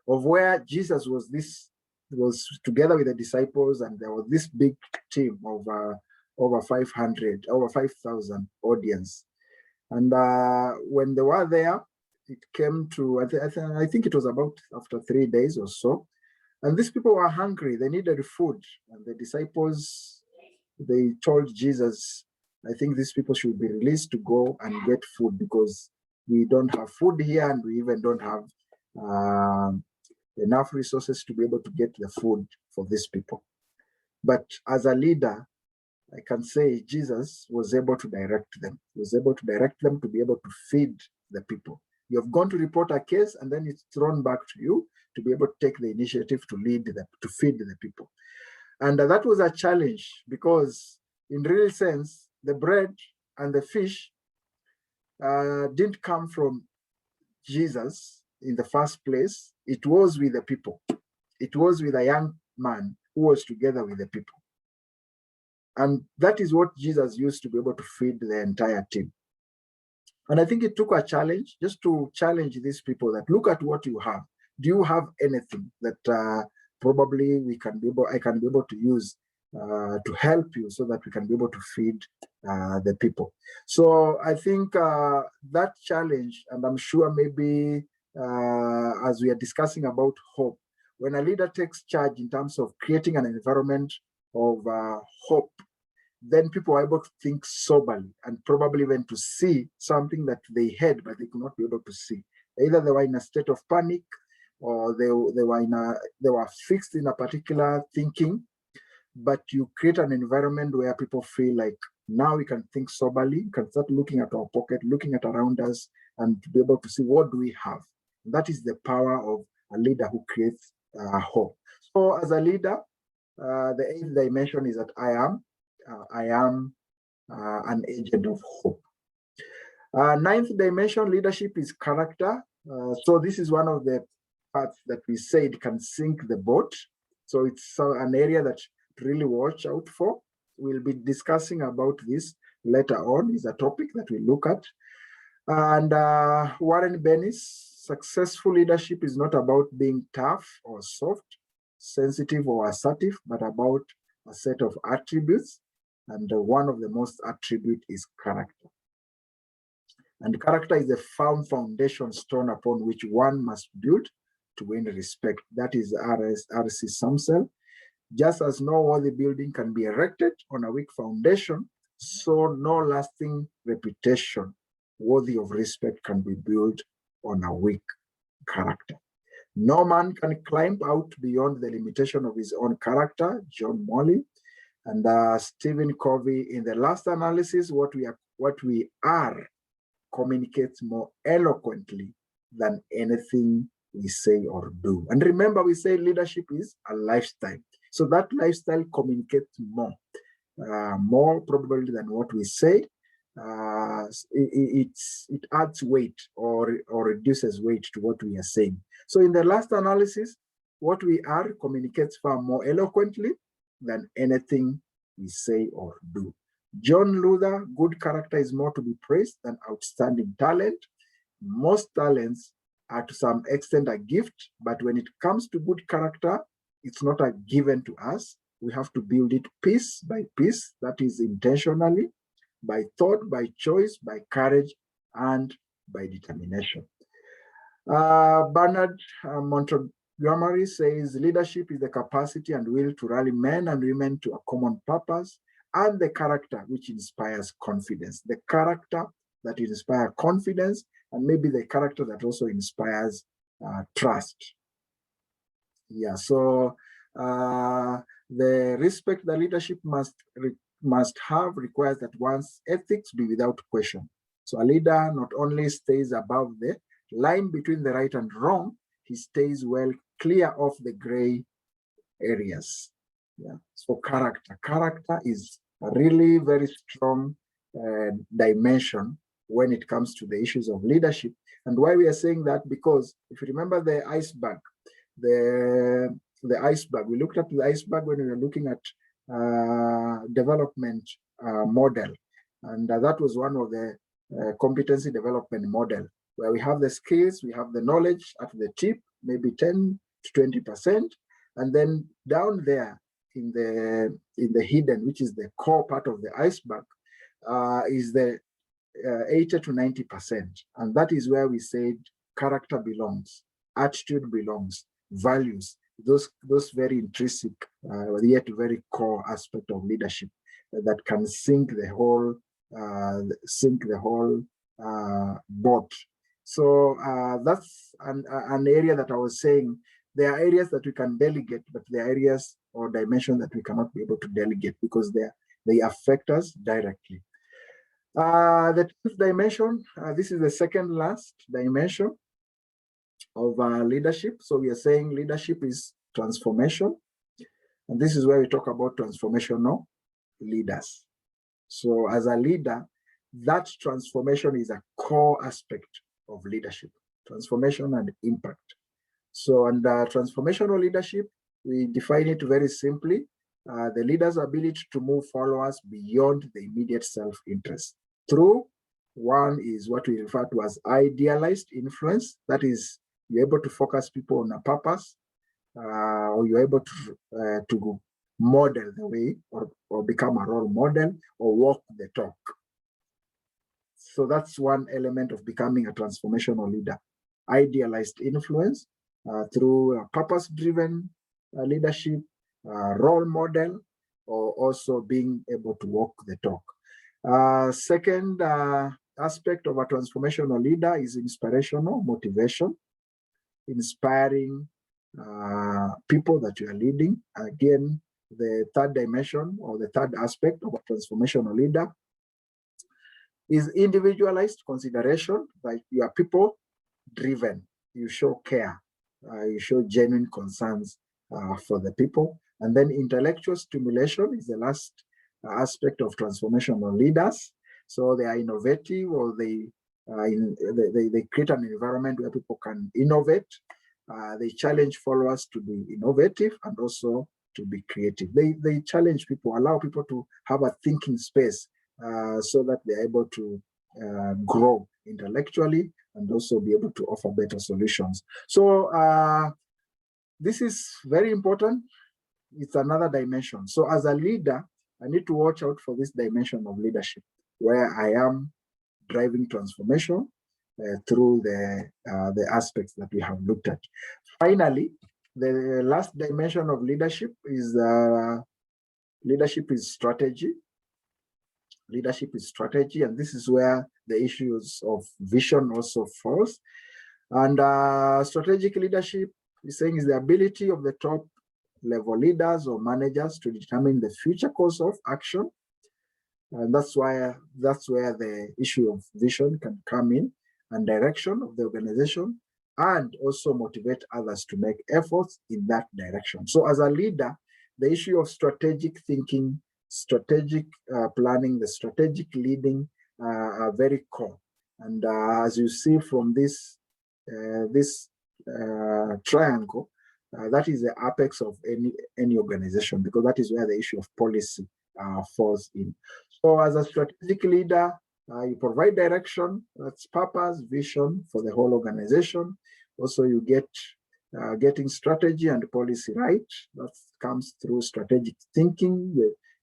of where Jesus was together with the disciples, and there was this big team of over 5,000 audience. And when they were there, it came to, I think it was about after 3 days or so, and these people were hungry, they needed food. And the disciples, they told Jesus, I think these people should be released to go and get food, because we don't have food here, and we even don't have enough resources to be able to get the food for these people. But as a leader, I can say Jesus was able to direct them. He was able to direct them to be able to feed the people. You have gone to report a case, and then it's thrown back to you to be able to take the initiative to lead them, to feed the people. And that was a challenge, because in real sense, the bread and the fish didn't come from Jesus in the first place. It was with the people. It was with a young man who was together with the people. And that is what Jesus used to be able to feed the entire team. And I think it took a challenge just to challenge these people that look at what you have. Do you have anything that probably I can be able to use to help you, so that we can be able to feed the people? So I think that challenge, and I'm sure maybe as we are discussing about hope, when a leader takes charge in terms of creating an environment of hope, then people are able to think soberly, and probably even to see something that they had but they could not be able to see. Either they were in a state of panic, or they were fixed in a particular thinking. But you create an environment where people feel like, now we can think soberly, we can start looking at our pocket, looking at around us, and to be able to see what do we have. And that is the power of a leader who creates hope. So as a leader, the eighth dimension is that I am an agent of hope. Ninth dimension, leadership, is character. So this is one of the parts that we said can sink the boat. So it's an area that to really watch out for. We'll be discussing about this later on. Is a topic that we look at. And Warren Bennis, successful leadership is not about being tough or soft, sensitive or assertive, but about a set of attributes. And one of the most attribute is character. And character is a firm foundation stone upon which one must build to win respect. That is R.C. Samsel. Just as no worthy building can be erected on a weak foundation, so no lasting reputation worthy of respect can be built on a weak character. No man can climb out beyond the limitation of his own character, John Morley. And Stephen Covey, in the last analysis, what we are communicates more eloquently than anything we say or do. And remember, we say leadership is a lifestyle. So that lifestyle communicates more probably than what we say. It adds weight or reduces weight to what we are saying. So in the last analysis, what we are communicates far more eloquently than anything we say or do. John Luther, good character is more to be praised than outstanding talent. Most talents are to some extent a gift, but when it comes to good character, it's not a given to us. We have to build it piece by piece, that is intentionally, by thought, by choice, by courage, and by determination. Bernard Montgomery says, leadership is the capacity and will to rally men and women to a common purpose, and the character which inspires confidence. The character that inspires confidence, and maybe the character that also inspires trust. Yeah, so the respect that leadership must have requires that one's ethics be without question. So a leader not only stays above the line between the right and wrong, he stays well clear of the gray areas. Yeah. So character is a really very strong dimension when it comes to the issues of leadership. And why we are saying that, because if you remember the iceberg, the iceberg, we looked at the iceberg when we were looking at development model, and that was one of the competency development model, where we have the skills, we have the knowledge at the tip, maybe 10 to 20%, and then down there in the hidden, which is the core part of the iceberg, is the 80 to 90%, and that is where we said character belongs, attitude belongs, values, those very intrinsic, yet very core aspect of leadership that can sink the whole boat. So that's an area that I was saying. There are areas that we can delegate, but there are areas or dimensions that we cannot be able to delegate because they affect us directly. The 10th dimension, this is the second last dimension of leadership. So we are saying leadership is transformation. And this is where we talk about transformational leaders. So as a leader, that transformation is a core aspect of leadership, transformation and impact. So under transformational leadership, we define it very simply, the leader's ability to move followers beyond the immediate self-interest. Through one is what we refer to as idealized influence. That is, you're able to focus people on a purpose, or you're able to model the way or become a role model or walk the talk. So that's one element of becoming a transformational leader. Idealized influence through purpose-driven leadership, role model, or also being able to walk the talk. Second aspect of a transformational leader is inspirational motivation, inspiring people that you are leading. Again, the third dimension or the third aspect of a transformational leader is individualized consideration. Like you are people driven, you show care, you show genuine concerns for the people. And then intellectual stimulation is the last aspect of transformational leaders. So they are innovative, or they create an environment where people can innovate. They challenge followers to be innovative and also to be creative. They challenge people, allow people to have a thinking space so that they're able to grow intellectually and also be able to offer better solutions. So this is very important. It's another dimension. So as a leader, I need to watch out for this dimension of leadership, where I am driving transformation through the aspects that we have looked at. Finally, the last dimension of leadership is strategy. Leadership is strategy, and this is where the issues of vision also falls. And strategic leadership is saying is the ability of the top level leaders or managers to determine the future course of action. And that's where the issue of vision can come in, and direction of the organization, and also motivate others to make efforts in that direction. So as a leader, the issue of strategic thinking, strategic planning, the strategic leading are very core. And as you see from this triangle, that is the apex of any organization, because that is where the issue of policy falls in. So as a strategic leader, you provide direction, that's purpose, vision for the whole organization. Also, you get getting strategy and policy right. That comes through strategic thinking.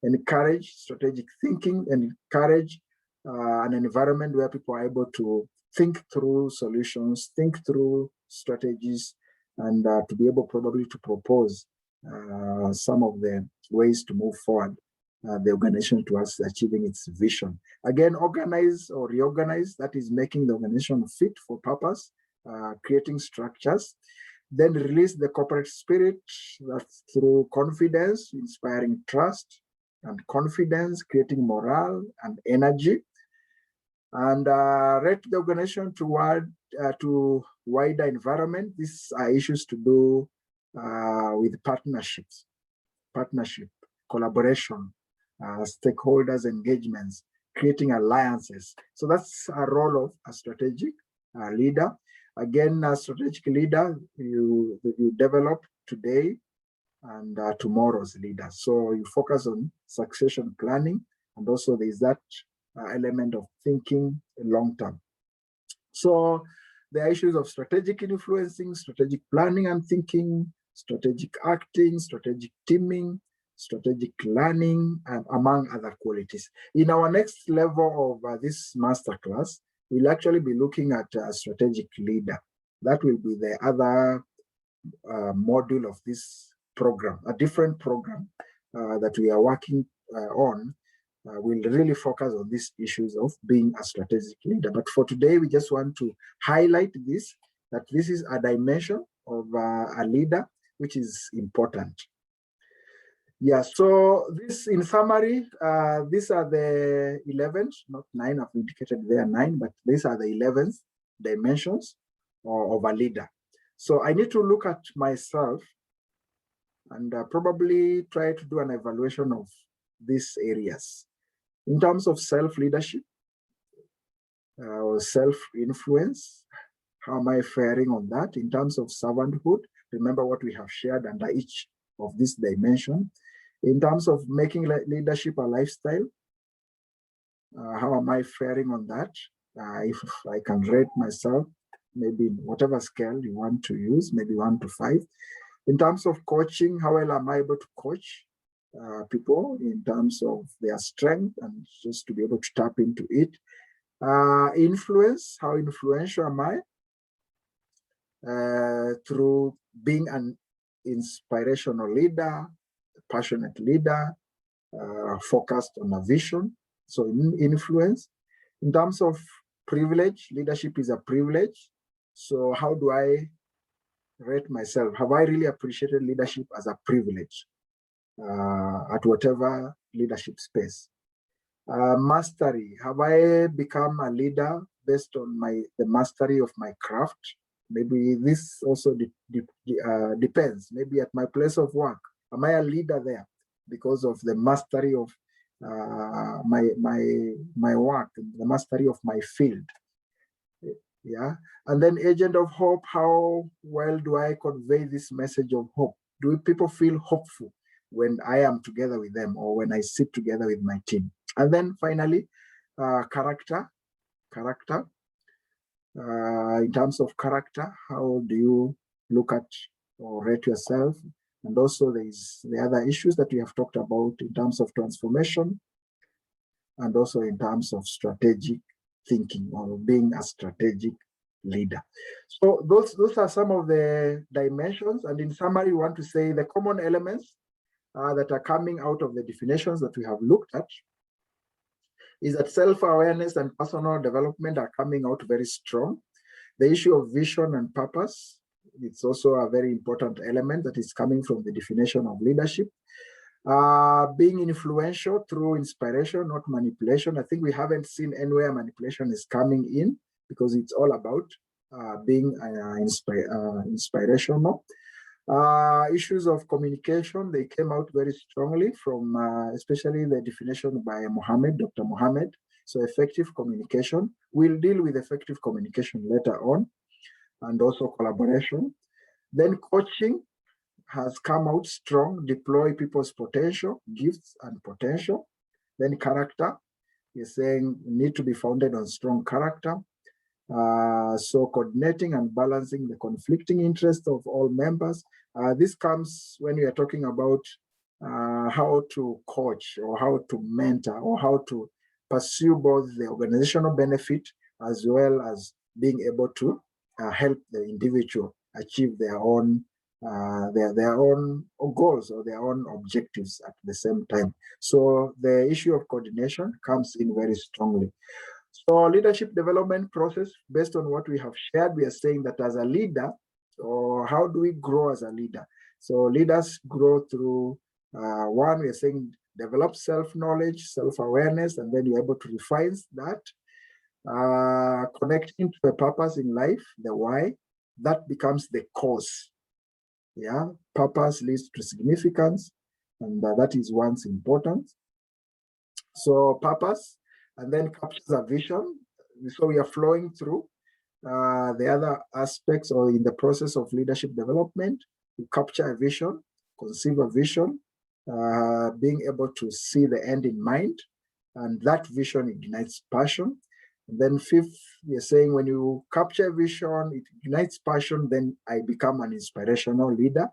Encourage strategic thinking and encourage an environment where people are able to think through solutions, think through strategies, and to be able probably to propose some of the ways to move forward the organization towards achieving its vision. Again, organize or reorganize, that is making the organization fit for purpose, creating structures. Then release the corporate spirit, that's through confidence, inspiring trust and confidence, creating morale and energy. And rate the organization toward to wider environment. These are issues to do with partnerships, collaboration, stakeholders engagements, creating alliances. So that's a role of a strategic leader. Again, a strategic leader you develop today and tomorrow's leader. So you focus on succession planning, and also there's that element of thinking long term. So there are issues of strategic influencing, strategic planning and thinking, strategic acting, strategic teaming, strategic learning, and among other qualities. In our next level of this masterclass, we'll actually be looking at a strategic leader. That will be the other module of this program, a different program that we are working on. We'll really focus on these issues of being a strategic leader. But for today, we just want to highlight this, that this is a dimension of a leader, which is important. Yeah, so this, in summary, these are the 11, not 9, I've indicated there 9, but these are the 11 dimensions of a leader. So I need to look at myself and probably try to do an evaluation of these areas. In terms of self-leadership or self-influence, how am I faring on that? In terms of servanthood, remember what we have shared under each of this dimension. In terms of making leadership a lifestyle, how am I faring on that? If I can rate myself, maybe in whatever scale you want to use, maybe 1 to 5. In terms of coaching, how well am I able to coach people in terms of their strength and just to be able to tap into it? Influence, how influential am I? Through being an inspirational leader, passionate leader, focused on a vision. So influence. In terms of privilege, leadership is a privilege. So how do I rate myself? Have I really appreciated leadership as a privilege at whatever leadership space? Mastery, have I become a leader based on the mastery of my craft? Maybe this also depends. Maybe at my place of work, am I a leader there because of the mastery of my work, the mastery of my field? Yeah, and then agent of hope, how well do I convey this message of hope? Do people feel hopeful when I am together with them or when I sit together with my team? And then finally, character. In terms of character, how do you look at or rate yourself? And also there's the other issues that we have talked about in terms of transformation and also in terms of strategic thinking or being a strategic leader. So those are some of the dimensions. And in summary, we want to say the common elements that are coming out of the definitions that we have looked at is that self-awareness and personal development are coming out very strong. The issue of vision and purpose, it's also a very important element that is coming from the definition of leadership. Being influential through inspiration, not manipulation. I think we haven't seen anywhere manipulation is coming in because it's all about being inspirational. Issues of communication, they came out very strongly from especially the definition by Dr. Mohammed. So effective communication. We'll deal with effective communication later on, and also collaboration. Then coaching has come out strong, deploy people's potential, gifts and potential. Then character, you're saying need to be founded on strong character. So coordinating and balancing the conflicting interests of all members. This comes when we are talking about how to coach or how to mentor or how to pursue both the organizational benefit as well as being able to help the individual achieve their own goals or their own objectives at the same time. So the issue of coordination comes in very strongly. So leadership development process, based on what we have shared, we are saying that as a leader, or how do we grow as a leader? So leaders grow through, one, we are saying develop self-knowledge, self-awareness, and then you're able to refine that. Connecting to a purpose in life, the why, that becomes the cause. Yeah, purpose leads to significance, and that is once important. So purpose, and then captures a vision. So we are flowing through the other aspects or in the process of leadership development. We capture a vision, conceive a vision, being able to see the end in mind, and that vision ignites passion. And then fifth, we are saying when you capture a vision, it ignites passion, then I become an inspirational leader,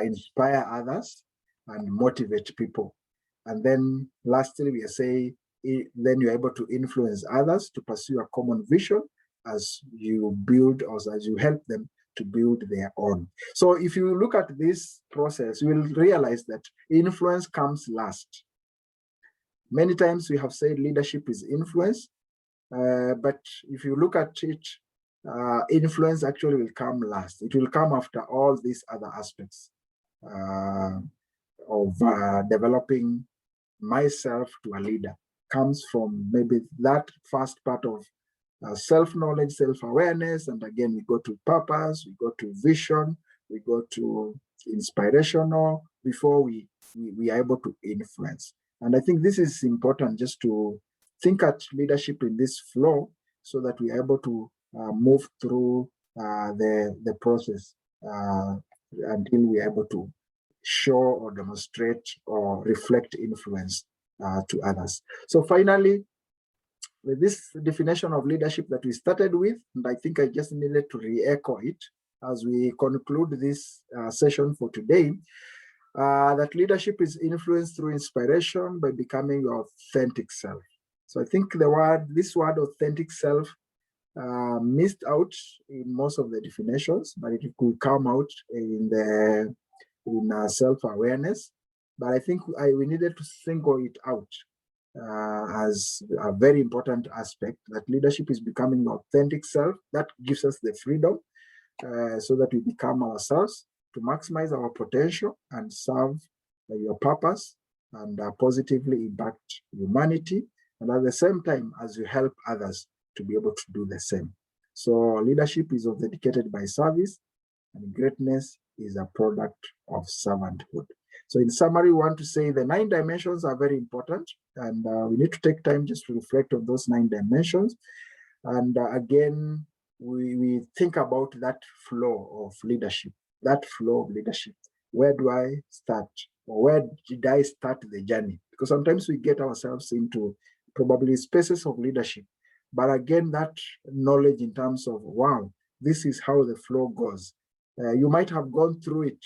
inspire others and motivate people. And then lastly, we are saying, then you're able to influence others to pursue a common vision as you build or as you help them to build their own. So if you look at this process, you will realize that influence comes last. Many times we have said leadership is influence, but if you look at it, influence actually will come last. It will come after all these other aspects of developing myself to a leader. Comes from maybe that first part of self-knowledge, self-awareness, and again we go to purpose, we go to vision, we go to inspirational before we are able to influence. And I think this is important, just to think at leadership in this flow so that we are able to move through the process until we are able to show or demonstrate or reflect influence to others. So finally, with this definition of leadership that we started with, and I think I just needed to re-echo it as we conclude this session for today, that leadership is influenced through inspiration by becoming your authentic self. So I think this word authentic self missed out in most of the definitions, but it could come out in self-awareness. But I think we needed to single it out as a very important aspect, that leadership is becoming the authentic self. That gives us the freedom so that we become ourselves to maximize our potential and serve your purpose and positively impact humanity. And at the same time, as you help others to be able to do the same. So leadership is authenticated by service, and greatness is a product of servanthood. So in summary, we want to say the 9 dimensions are very important, and we need to take time just to reflect on those 9 dimensions. And again, we think about that flow of leadership, Where do I start? Or where did I start the journey? Because sometimes we get ourselves into probably spaces of leadership. But again, that knowledge in terms of, wow, this is how the flow goes. You might have gone through it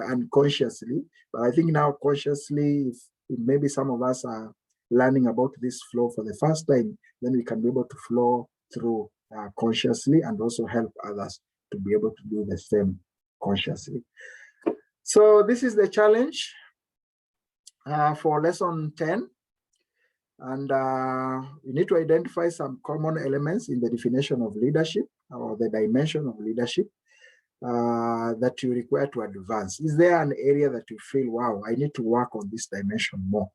unconsciously, but I think now consciously, if maybe some of us are learning about this flow for the first time, then we can be able to flow through consciously and also help others to be able to do the same consciously. So this is the challenge for lesson 10. And we need to identify some common elements in the definition of leadership or the dimension of leadership that you require to advance. Is there an area that you feel, wow, I need to work on this dimension more?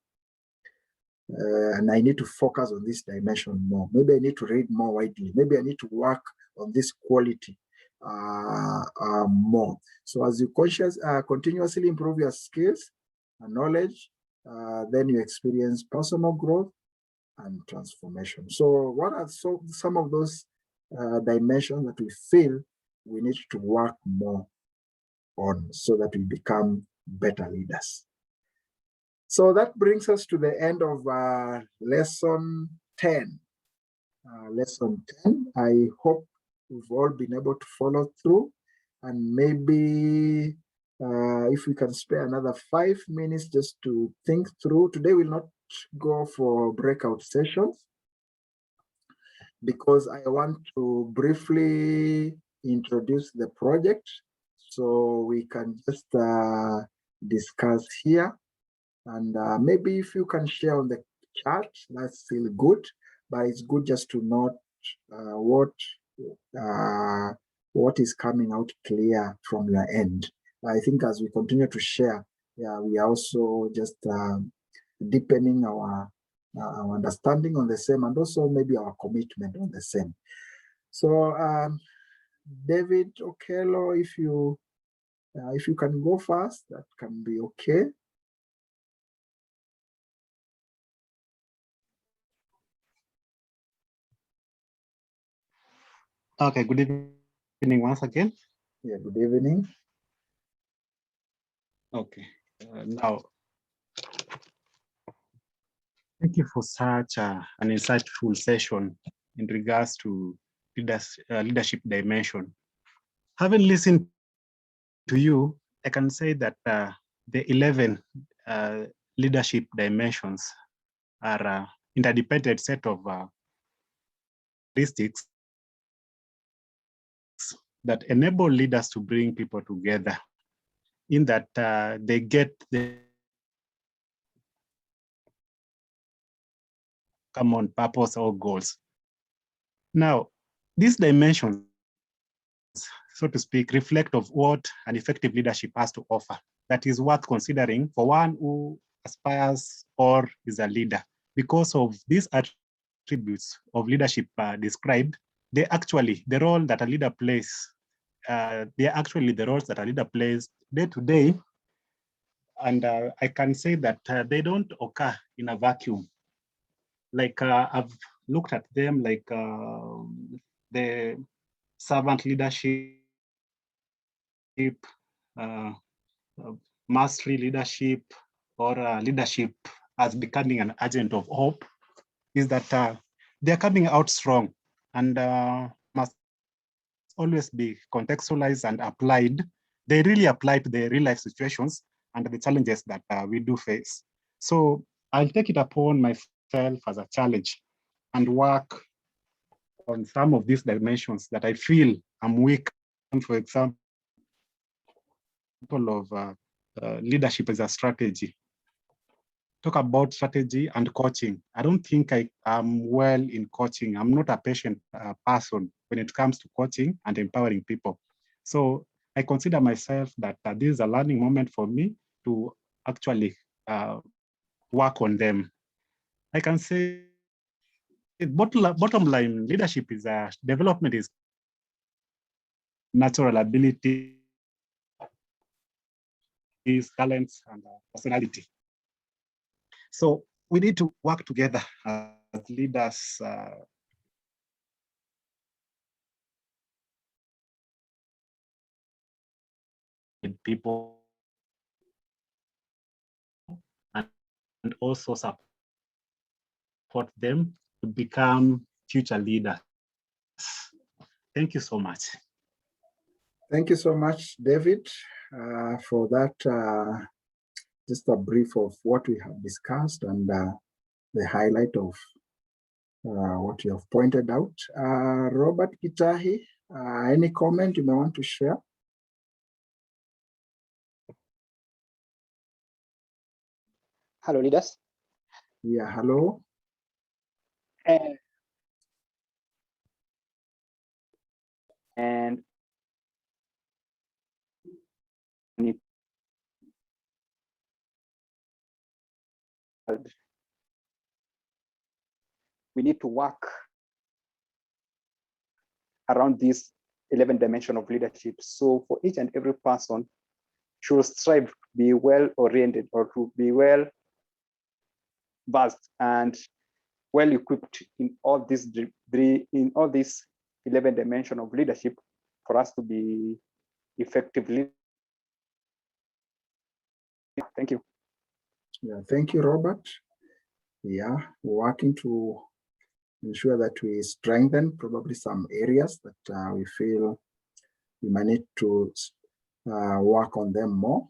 And I need to focus on this dimension more. Maybe I need to read more widely. Maybe I need to work on this quality more. So as you continuously improve your skills and knowledge, then you experience personal growth and transformation. So what are some of those dimensions that we feel we need to work more on so that we become better leaders? So that brings us to the end of lesson 10. lesson 10. I hope we've all been able to follow through, and maybe if we can spare another 5 minutes just to think through. Today we'll not go for breakout sessions because I want to briefly introduce the project so we can just discuss here. And maybe if you can share on the chat, that's still good, but it's good just to note what is coming out clear from your end. I think as we continue to share, we are also just deepening our understanding on the same, and also maybe our commitment on the same. So David Okello, if you can go first, that can be okay. Okay, good evening once again. Yeah, good evening. Okay, now, thank you for such an insightful session in regards to leadership dimension. Having listened to you, I can say that the 11 leadership dimensions are interdependent set of characteristics that enable leaders to bring people together, in that they get the common purpose or goals. Now, these dimensions, so to speak, reflect of what an effective leadership has to offer that is worth considering for one who aspires or is a leader. Because of these attributes of leadership described, they actually, the role that a leader plays, they are actually the roles that a leader plays day to day. And I can say that they don't occur in a vacuum. Like I've looked at them like the servant leadership, mastery leadership, or leadership as becoming an agent of hope, is that they're coming out strong and must always be contextualized and applied. They really apply to the real life situations and the challenges that we do face. So I'll take it upon myself as a challenge and work on some of these dimensions that I feel I'm weak. For example, of leadership as a strategy. Talk about strategy and coaching. I don't think I am well in coaching. I'm not a patient person when it comes to coaching and empowering people. So I consider myself that this is a learning moment for me to actually work on them. I can say bottom line, leadership is development is natural ability, talents, and personality. So we need to work together as leaders. With people and also support them to become future leaders. Thank you so much. Thank you so much, David, for that. Just a brief of what we have discussed and the highlight of what you have pointed out. Robert Kitahi, any comment you may want to share? Hello, leaders. Yeah, hello. And we need to work around this 11 dimension of leadership. So for each and every person should strive to be well oriented or to be well versed and well equipped in all these 11 dimension of leadership for us to be effectively. Thank you. Yeah, thank you, Robert. Yeah, working to ensure that we strengthen probably some areas that we feel we might need to work on them more.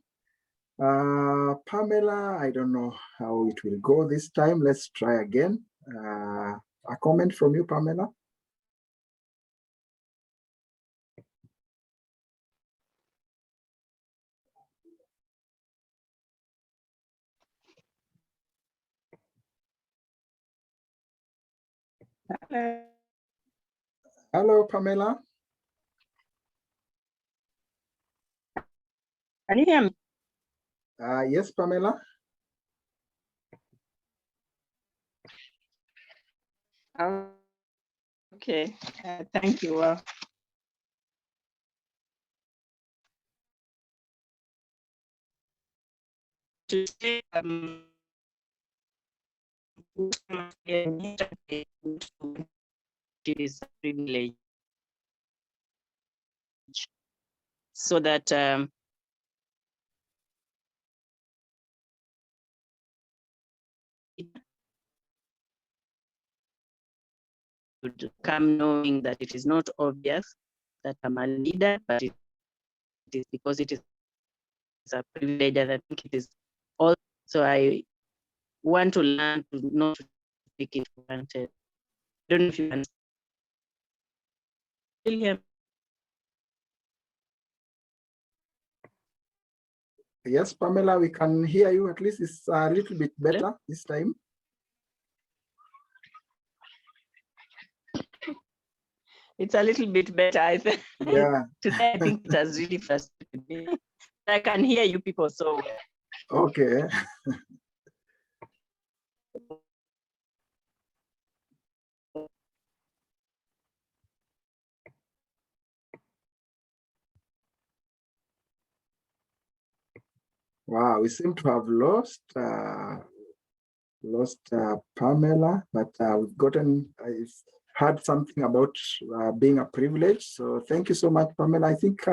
Pamela, I don't know how it will go this time. Let's try again. A comment from you, Pamela? Hello, Pamela. Can you hear me? Yes, Pamela. Okay, thank you. Today, it is a privilege, so that would come knowing that it is not obvious that I'm a leader, but it is because it is a privilege, and I think it is all. So I want to learn to not take it for granted. I don't know if you can still hear me. Yes, Pamela, we can hear you. At least it's a little bit better this time. It's a little bit better, I think. Yeah. Today, I think it has really frustrated me. I can hear you people so well. Okay. Wow, we seem to have lost Pamela, but we've gotten, heard something about being a privilege. So thank you so much, Pamela. I think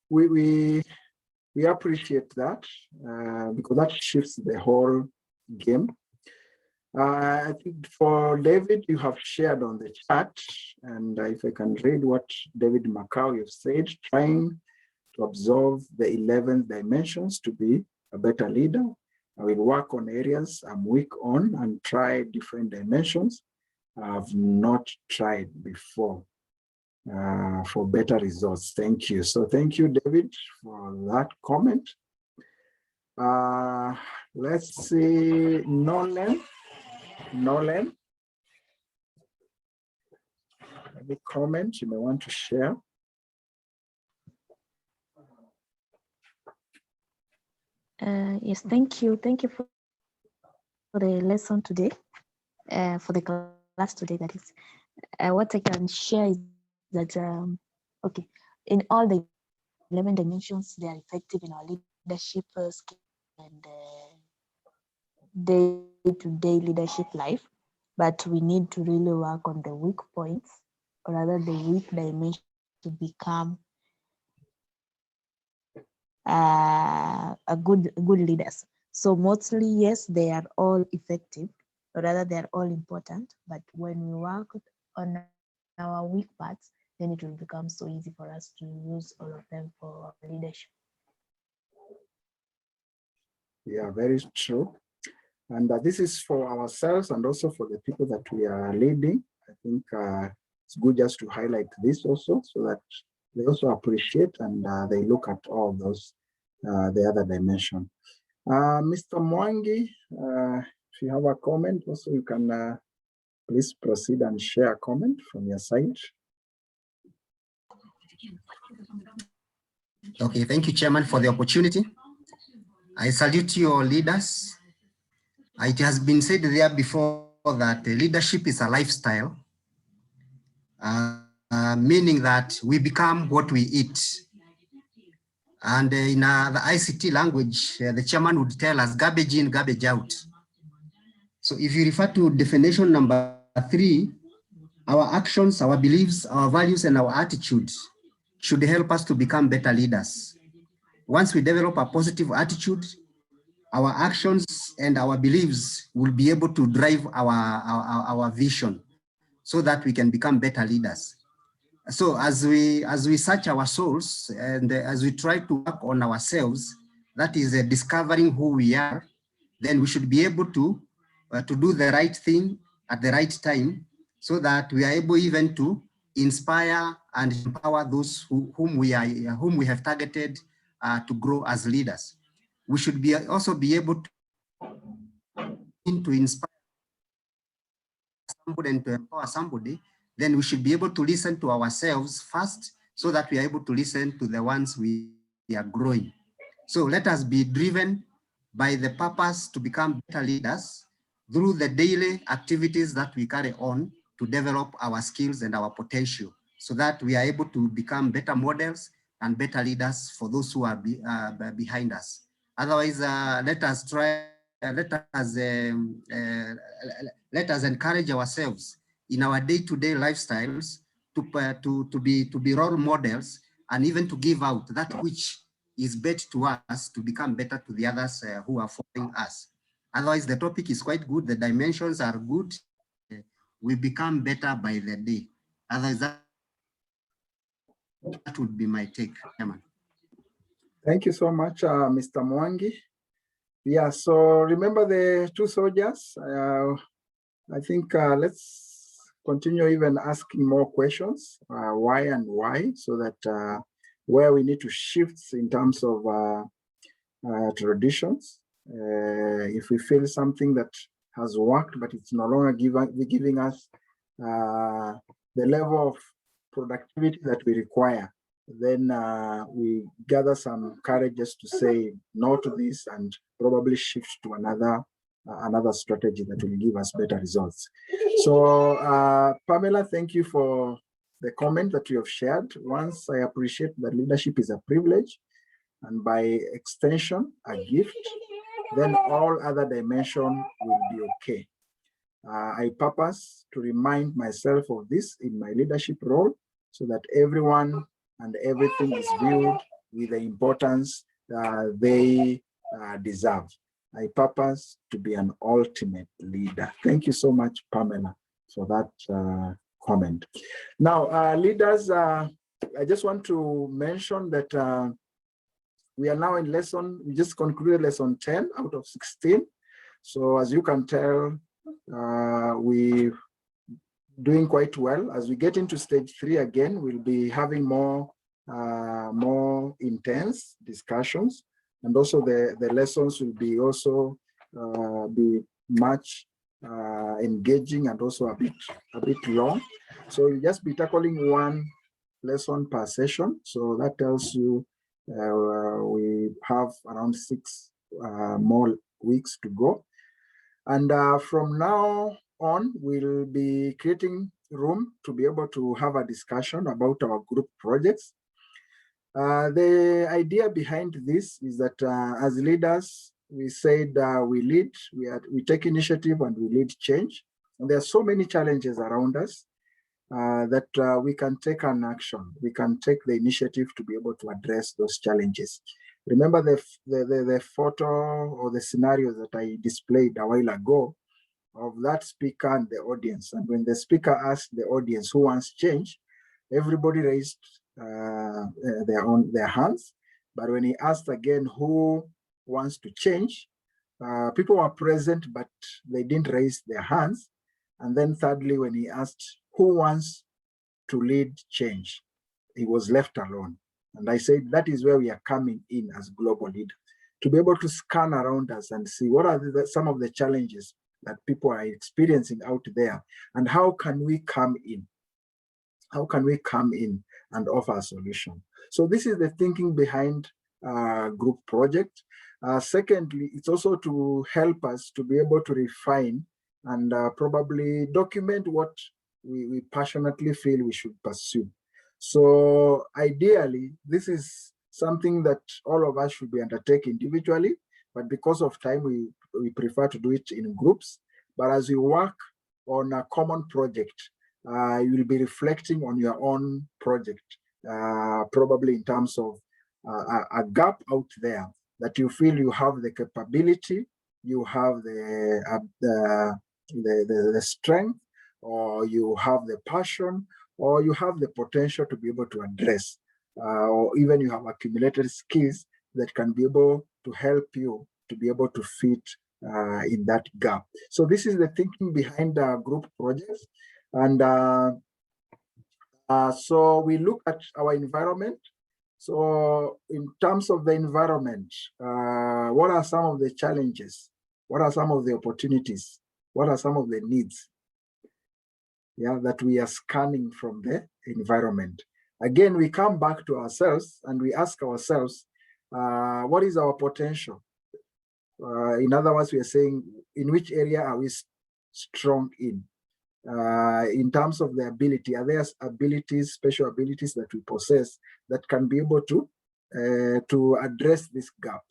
we appreciate that because that shifts the whole game. I think for David, you have shared on the chat, and if I can read what David Macau you've said, trying to observe the 11 dimensions to be a better leader. I will work on areas I'm weak on and try different dimensions I've not tried before for better results. Thank you. So thank you, David, for that comment. Let's see, Nolan, any comment you may want to share? Yes, thank you. Thank you for the lesson today, for the class today, that is. What I can share is that, okay, in all the 11 dimensions, they are effective in our leadership skills and day-to-day leadership life, but we need to really work on the weak points, or rather the weak dimension, to become a good leaders. So mostly, yes, they are all effective, or rather they are all important, but when we work on our weak parts, then it will become so easy for us to use all of them for leadership. Yeah, very true. And this is for ourselves and also for the people that we are leading. I think it's good just to highlight this also, so that they also appreciate and they look at all those, the other dimension. Mr. Mwangi, if you have a comment also, you can please proceed and share a comment from your side. Okay, thank you, Chairman, for the opportunity. I salute your leaders. It has been said there before that leadership is a lifestyle, meaning that we become what we eat. And in the ICT language, the chairman would tell us garbage in, garbage out. So if you refer to definition number 3, our actions, our beliefs, our values, and our attitudes should help us to become better leaders. Once we develop a positive attitude, our actions and our beliefs will be able to drive our vision so that we can become better leaders. So as we search our souls and as we try to work on ourselves, that is discovering who we are, then we should be able to do the right thing at the right time so that we are able even to inspire and empower those whom we have targeted to grow as leaders. We should also be able to inspire somebody and to empower somebody. Then we should be able to listen to ourselves first so that we are able to listen to the ones we are growing. So let us be driven by the purpose to become better leaders through the daily activities that we carry on to develop our skills and our potential so that we are able to become better models and better leaders for those who are behind us. Otherwise, let us encourage ourselves in our day-to-day lifestyles to be role models and even to give out that which is best to us to become better to the others who are following us. Otherwise, the topic is quite good. The dimensions are good. We become better by the day. Otherwise, that would be my take, Chairman. Thank you so much, Mr. Mwangi. Yeah, so remember the two soldiers. I think let's continue even asking more questions, why and why, so that where we need to shift in terms of traditions. If we feel something that has worked, but it's no longer giving us the level of productivity that we require, then we gather some courage just to say no to this and probably shift to another strategy that will give us better results. So Pamela, thank you for the comment that you have shared. Once, I appreciate that leadership is a privilege and by extension a gift, then all other dimensions will be okay. I purpose to remind myself of this in my leadership role so that everyone and everything is viewed with the importance they deserve. I purpose to be an ultimate leader. Thank you so much, Pamela, for that comment. Now, leaders, I just want to mention that we are now in we just concluded lesson 10 out of 16. So as you can tell, we're doing quite well. As we get into stage 3 again, we'll be having more intense discussions, and also the lessons will be also be much engaging and also a bit long. So we'll just be tackling one lesson per session. So that tells you we have around 6 more weeks to go. And from now on, we'll be creating room to be able to have a discussion about our group projects. The idea behind this is that as leaders, we said we lead, we take initiative and we lead change. And there are so many challenges around us that we can take an action. We can take the initiative to be able to address those challenges. Remember the photo or the scenario that I displayed a while ago of that speaker and the audience. And when the speaker asked the audience who wants change, everybody raised their hands. But when he asked again who wants to change, people were present, but they didn't raise their hands. And then thirdly, when he asked who wants to lead change, he was left alone. And I said, that is where we are coming in as global leaders, to be able to scan around us and see what are some of the challenges that people are experiencing out there, and how can we come in? How can we come in and offer a solution? So this is the thinking behind group project. Secondly, it's also to help us to be able to refine and probably document what we passionately feel we should pursue. So ideally, this is something that all of us should be undertaking individually, but because of time, we prefer to do it in groups. But as you work on a common project, you will be reflecting on your own project, probably in terms of a gap out there that you feel you have the capability, you have the strength, or you have the passion, or you have the potential to be able to address, or even you have accumulated skills that can be able to help you to be able to fit in that gap. So this is the thinking behind group projects. And so we look at our environment. So in terms of the environment, what are some of the challenges? What are some of the opportunities? What are some of the needs, that we are scanning from the environment? Again, we come back to ourselves and we ask ourselves, what is our potential? In other words, we are saying, in which area are we strong in? In terms of the ability, are there abilities, special abilities that we possess that can be able to address this gap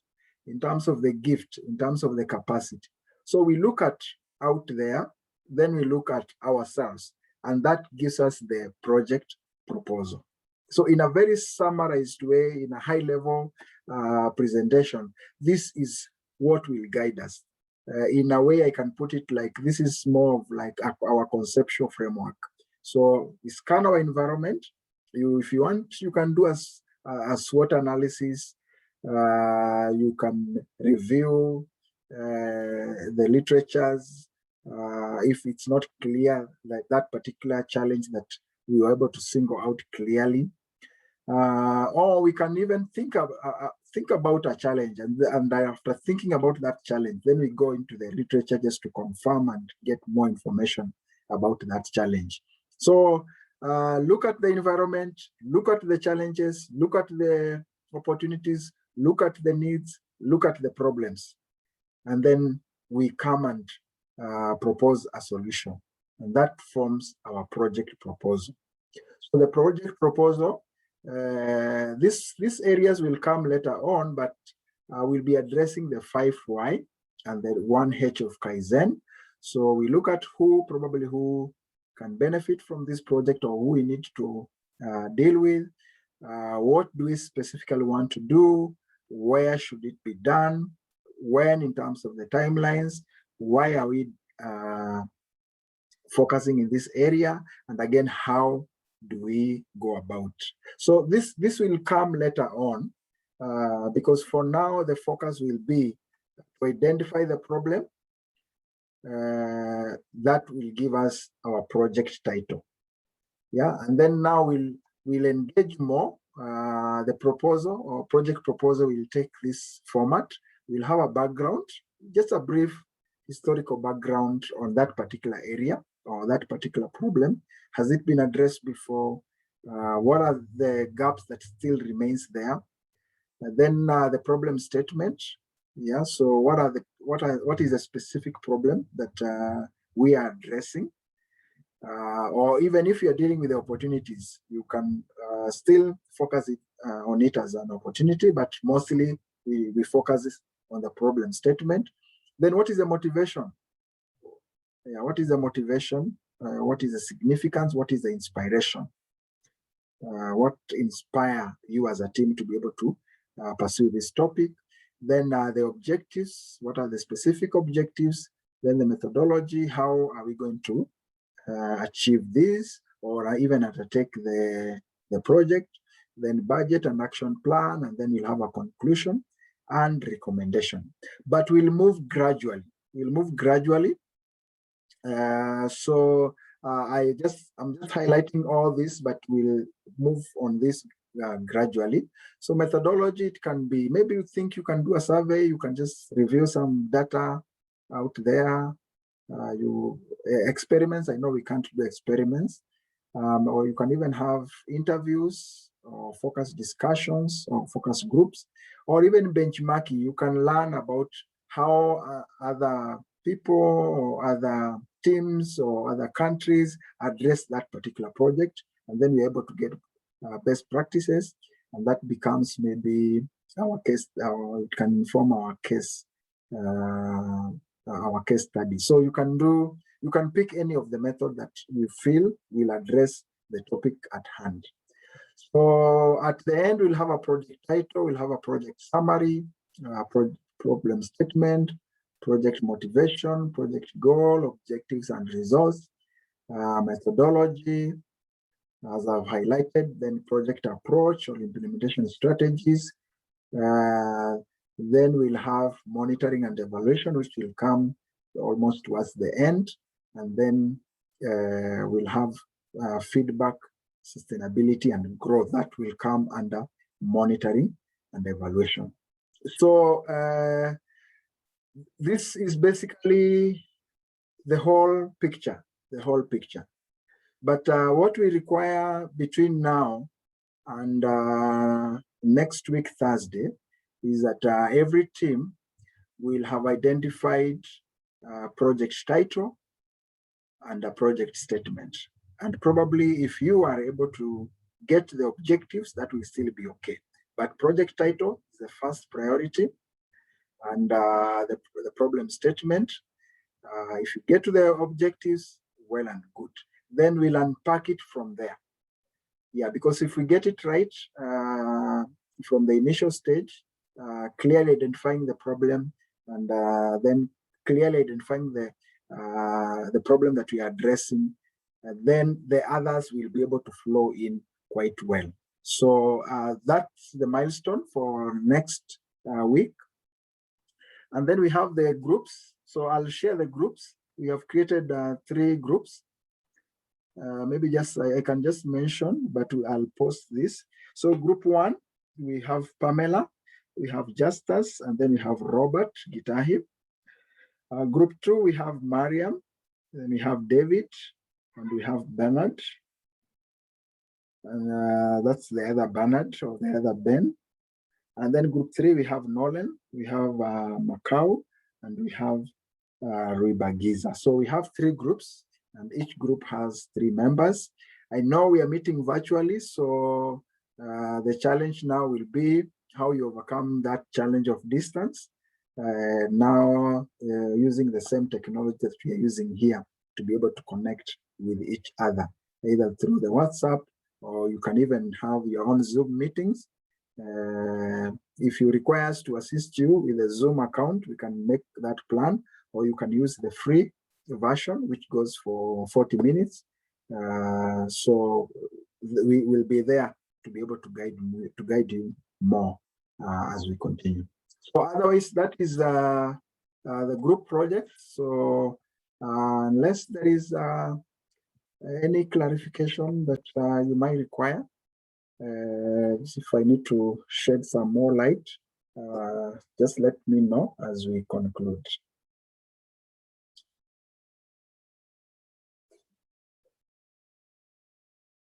in terms of the gift, in terms of the capacity? So we look at out there, then we look at ourselves, and that gives us the project proposal. So in a very summarized way, in a high level presentation, this is what will guide us. In a way, I can put it like this is more of like our conceptual framework. So we scan our environment. If you want, you can do a SWOT analysis. You can review the literatures. If it's not clear, like that particular challenge that we were able to single out clearly. Or we can even think about a challenge, and after thinking about that challenge, then we go into the literature just to confirm and get more information about that challenge. So look at the environment, look at the challenges, look at the opportunities, look at the needs, look at the problems, and then we come and propose a solution, and that forms our project proposal. So the project proposal, these areas will come later on, but we'll be addressing the 5 why and the 1 H of Kaizen. So we look at who can benefit from this project, or who we need to deal with. What do we specifically want to do? Where should it be done? When, in terms of the timelines? Why are we focusing in this area? And again, how do we go about? So this will come later on, because for now the focus will be to identify the problem. That will give us our project title. And then now we'll engage more. The proposal or project proposal will take this format. We'll have a background, just a brief historical background on that particular area or that particular problem. Has it been addressed before? What are the gaps that still remains there? And then the problem statement. So what is a specific problem that we are addressing? Or even if you're dealing with the opportunities, you can still focus on it as an opportunity, but mostly we focus on the problem statement. Then what is the motivation? What is the motivation? What is the significance? What is the inspiration? What inspire you as a team to be able to pursue this topic? Then the objectives, what are the specific objectives? Then the methodology, how are we going to achieve this, or even undertake the project? Then budget and action plan, and then we'll have a conclusion and recommendation. But we'll move gradually. So I'm just highlighting all this, but we'll move on this gradually. So methodology, it can be, maybe you think you can do a survey, you can just review some data out there. Experiments, I know we can't do experiments, or you can even have interviews or focus discussions or focus groups, or even benchmarking. You can learn about how other people or other teams or other countries address that particular project, and then we're able to get best practices, and that becomes maybe our case, or it can inform our case study. So you can pick any of the method that you feel will address the topic at hand. So at the end, we'll have a project title, we'll have a project summary, problem statement, project motivation, project goal, objectives and results, methodology, as I've highlighted, then project approach or implementation strategies. Then we'll have monitoring and evaluation, which will come almost towards the end. And then we'll have feedback, sustainability and growth that will come under monitoring and evaluation. So this is basically the whole picture, But what we require between now and next week, Thursday, is that every team will have identified a project title and a project statement. And probably if you are able to get the objectives, that will still be okay. But project title is the first priority, and the problem statement. If you get to the objectives, well and good. Then we'll unpack it from there. Yeah, because if we get it right from the initial stage, clearly identifying the problem and then clearly identifying the problem that we are addressing, then the others will be able to flow in quite well. So that's the milestone for next week. And then we have the groups. So I'll share the groups. We have created 3 groups. Maybe just I can just mention, but I'll post this. So group 1, we have Pamela, we have Justus, and then we have Robert Gitahi. Group 2, we have Mariam, then we have David, and we have Bernard. And that's the other Bernard or the other Ben. And then group 3, we have Nolan, we have Macau, and we have Ruibagiza. So we have 3 groups, and each group has 3 members. I know we are meeting virtually, so the challenge now will be how you overcome that challenge of distance. Now using the same technology that we are using here to be able to connect with each other, either through the WhatsApp, or you can even have your own Zoom meetings. If you require us to assist you with a Zoom account, we can make that plan, or you can use the free version, which goes for 40 minutes. So we will be there to be able to guide you more as we continue. So otherwise, that is the group project. So unless there is any clarification that you might require, if I need to shed some more light, just let me know as we conclude.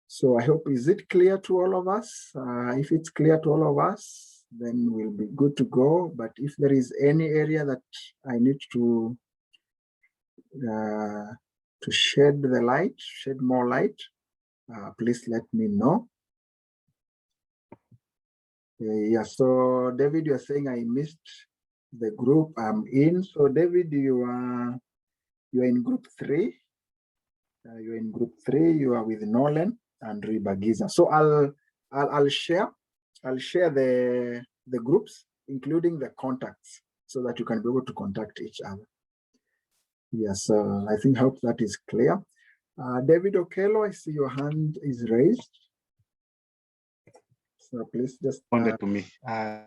So I hope, is it clear to all of us? If it's clear to all of us, then we'll be good to go. But if there is any area that I need to shed the light, shed more light, please let me know. Yeah, so David, you're saying I missed the group I'm in. So David, you're in group 3. You're in group 3. You are with Nolan and Ruibagiza. So I'll share the groups, including the contacts, so that you can be able to contact each other. Yes, I hope that is clear. David Okello, I see your hand is raised. So please just responded to me. Yeah.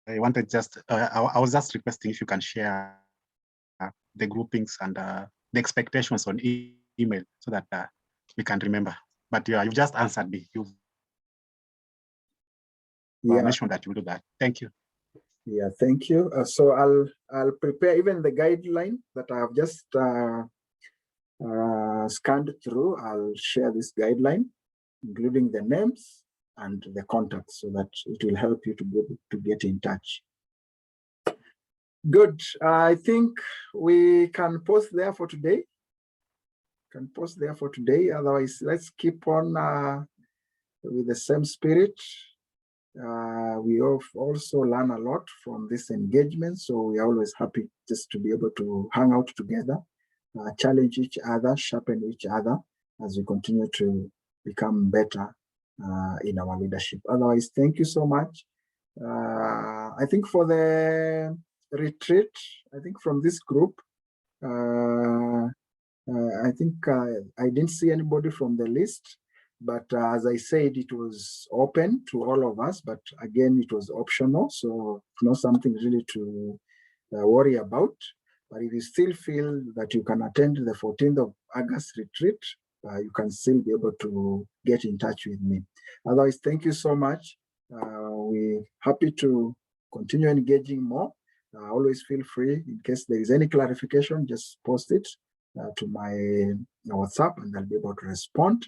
I wanted just I was just requesting if you can share the groupings and the expectations on email so that we can remember. But yeah, you just answered me. You've mentioned that you will do that. Thank you. Yeah, thank you. So I'll prepare even the guideline that I have just scanned through. I'll share this guideline, including the names and the contacts, so that it will help you to be able to get in touch. Good. I think we can pause there for today. Otherwise, let's keep on with the same spirit. We also learn a lot from this engagement, so we are always happy just to be able to hang out together, challenge each other, sharpen each other as we continue to become better in our leadership. Otherwise, thank you so much. I think for the retreat, I think from this group, I think I didn't see anybody from the list, but as I said, it was open to all of us, but again, it was optional. So not something really to worry about. But if you still feel that you can attend the 14th of August retreat, you can still be able to get in touch with me. Otherwise, thank you so much. We're happy to continue engaging more. Always feel free, in case there is any clarification, just post it to my WhatsApp and I'll be able to respond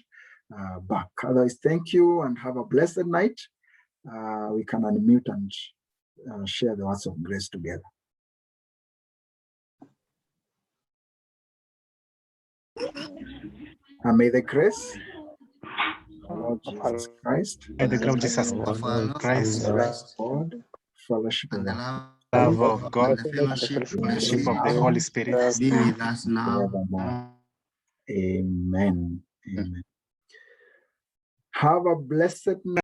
back. Otherwise, thank you and have a blessed night. We can unmute and share the words of grace together. And may the grace of Lord Jesus Christ, By the grace of Jesus Of our Lord Christ, Jesus Christ, God, fellowship of and the the love Holy of God, The fellowship fellowship of the now Holy Spirit, be with us now. forevermore. Amen. Amen. Have a blessed night.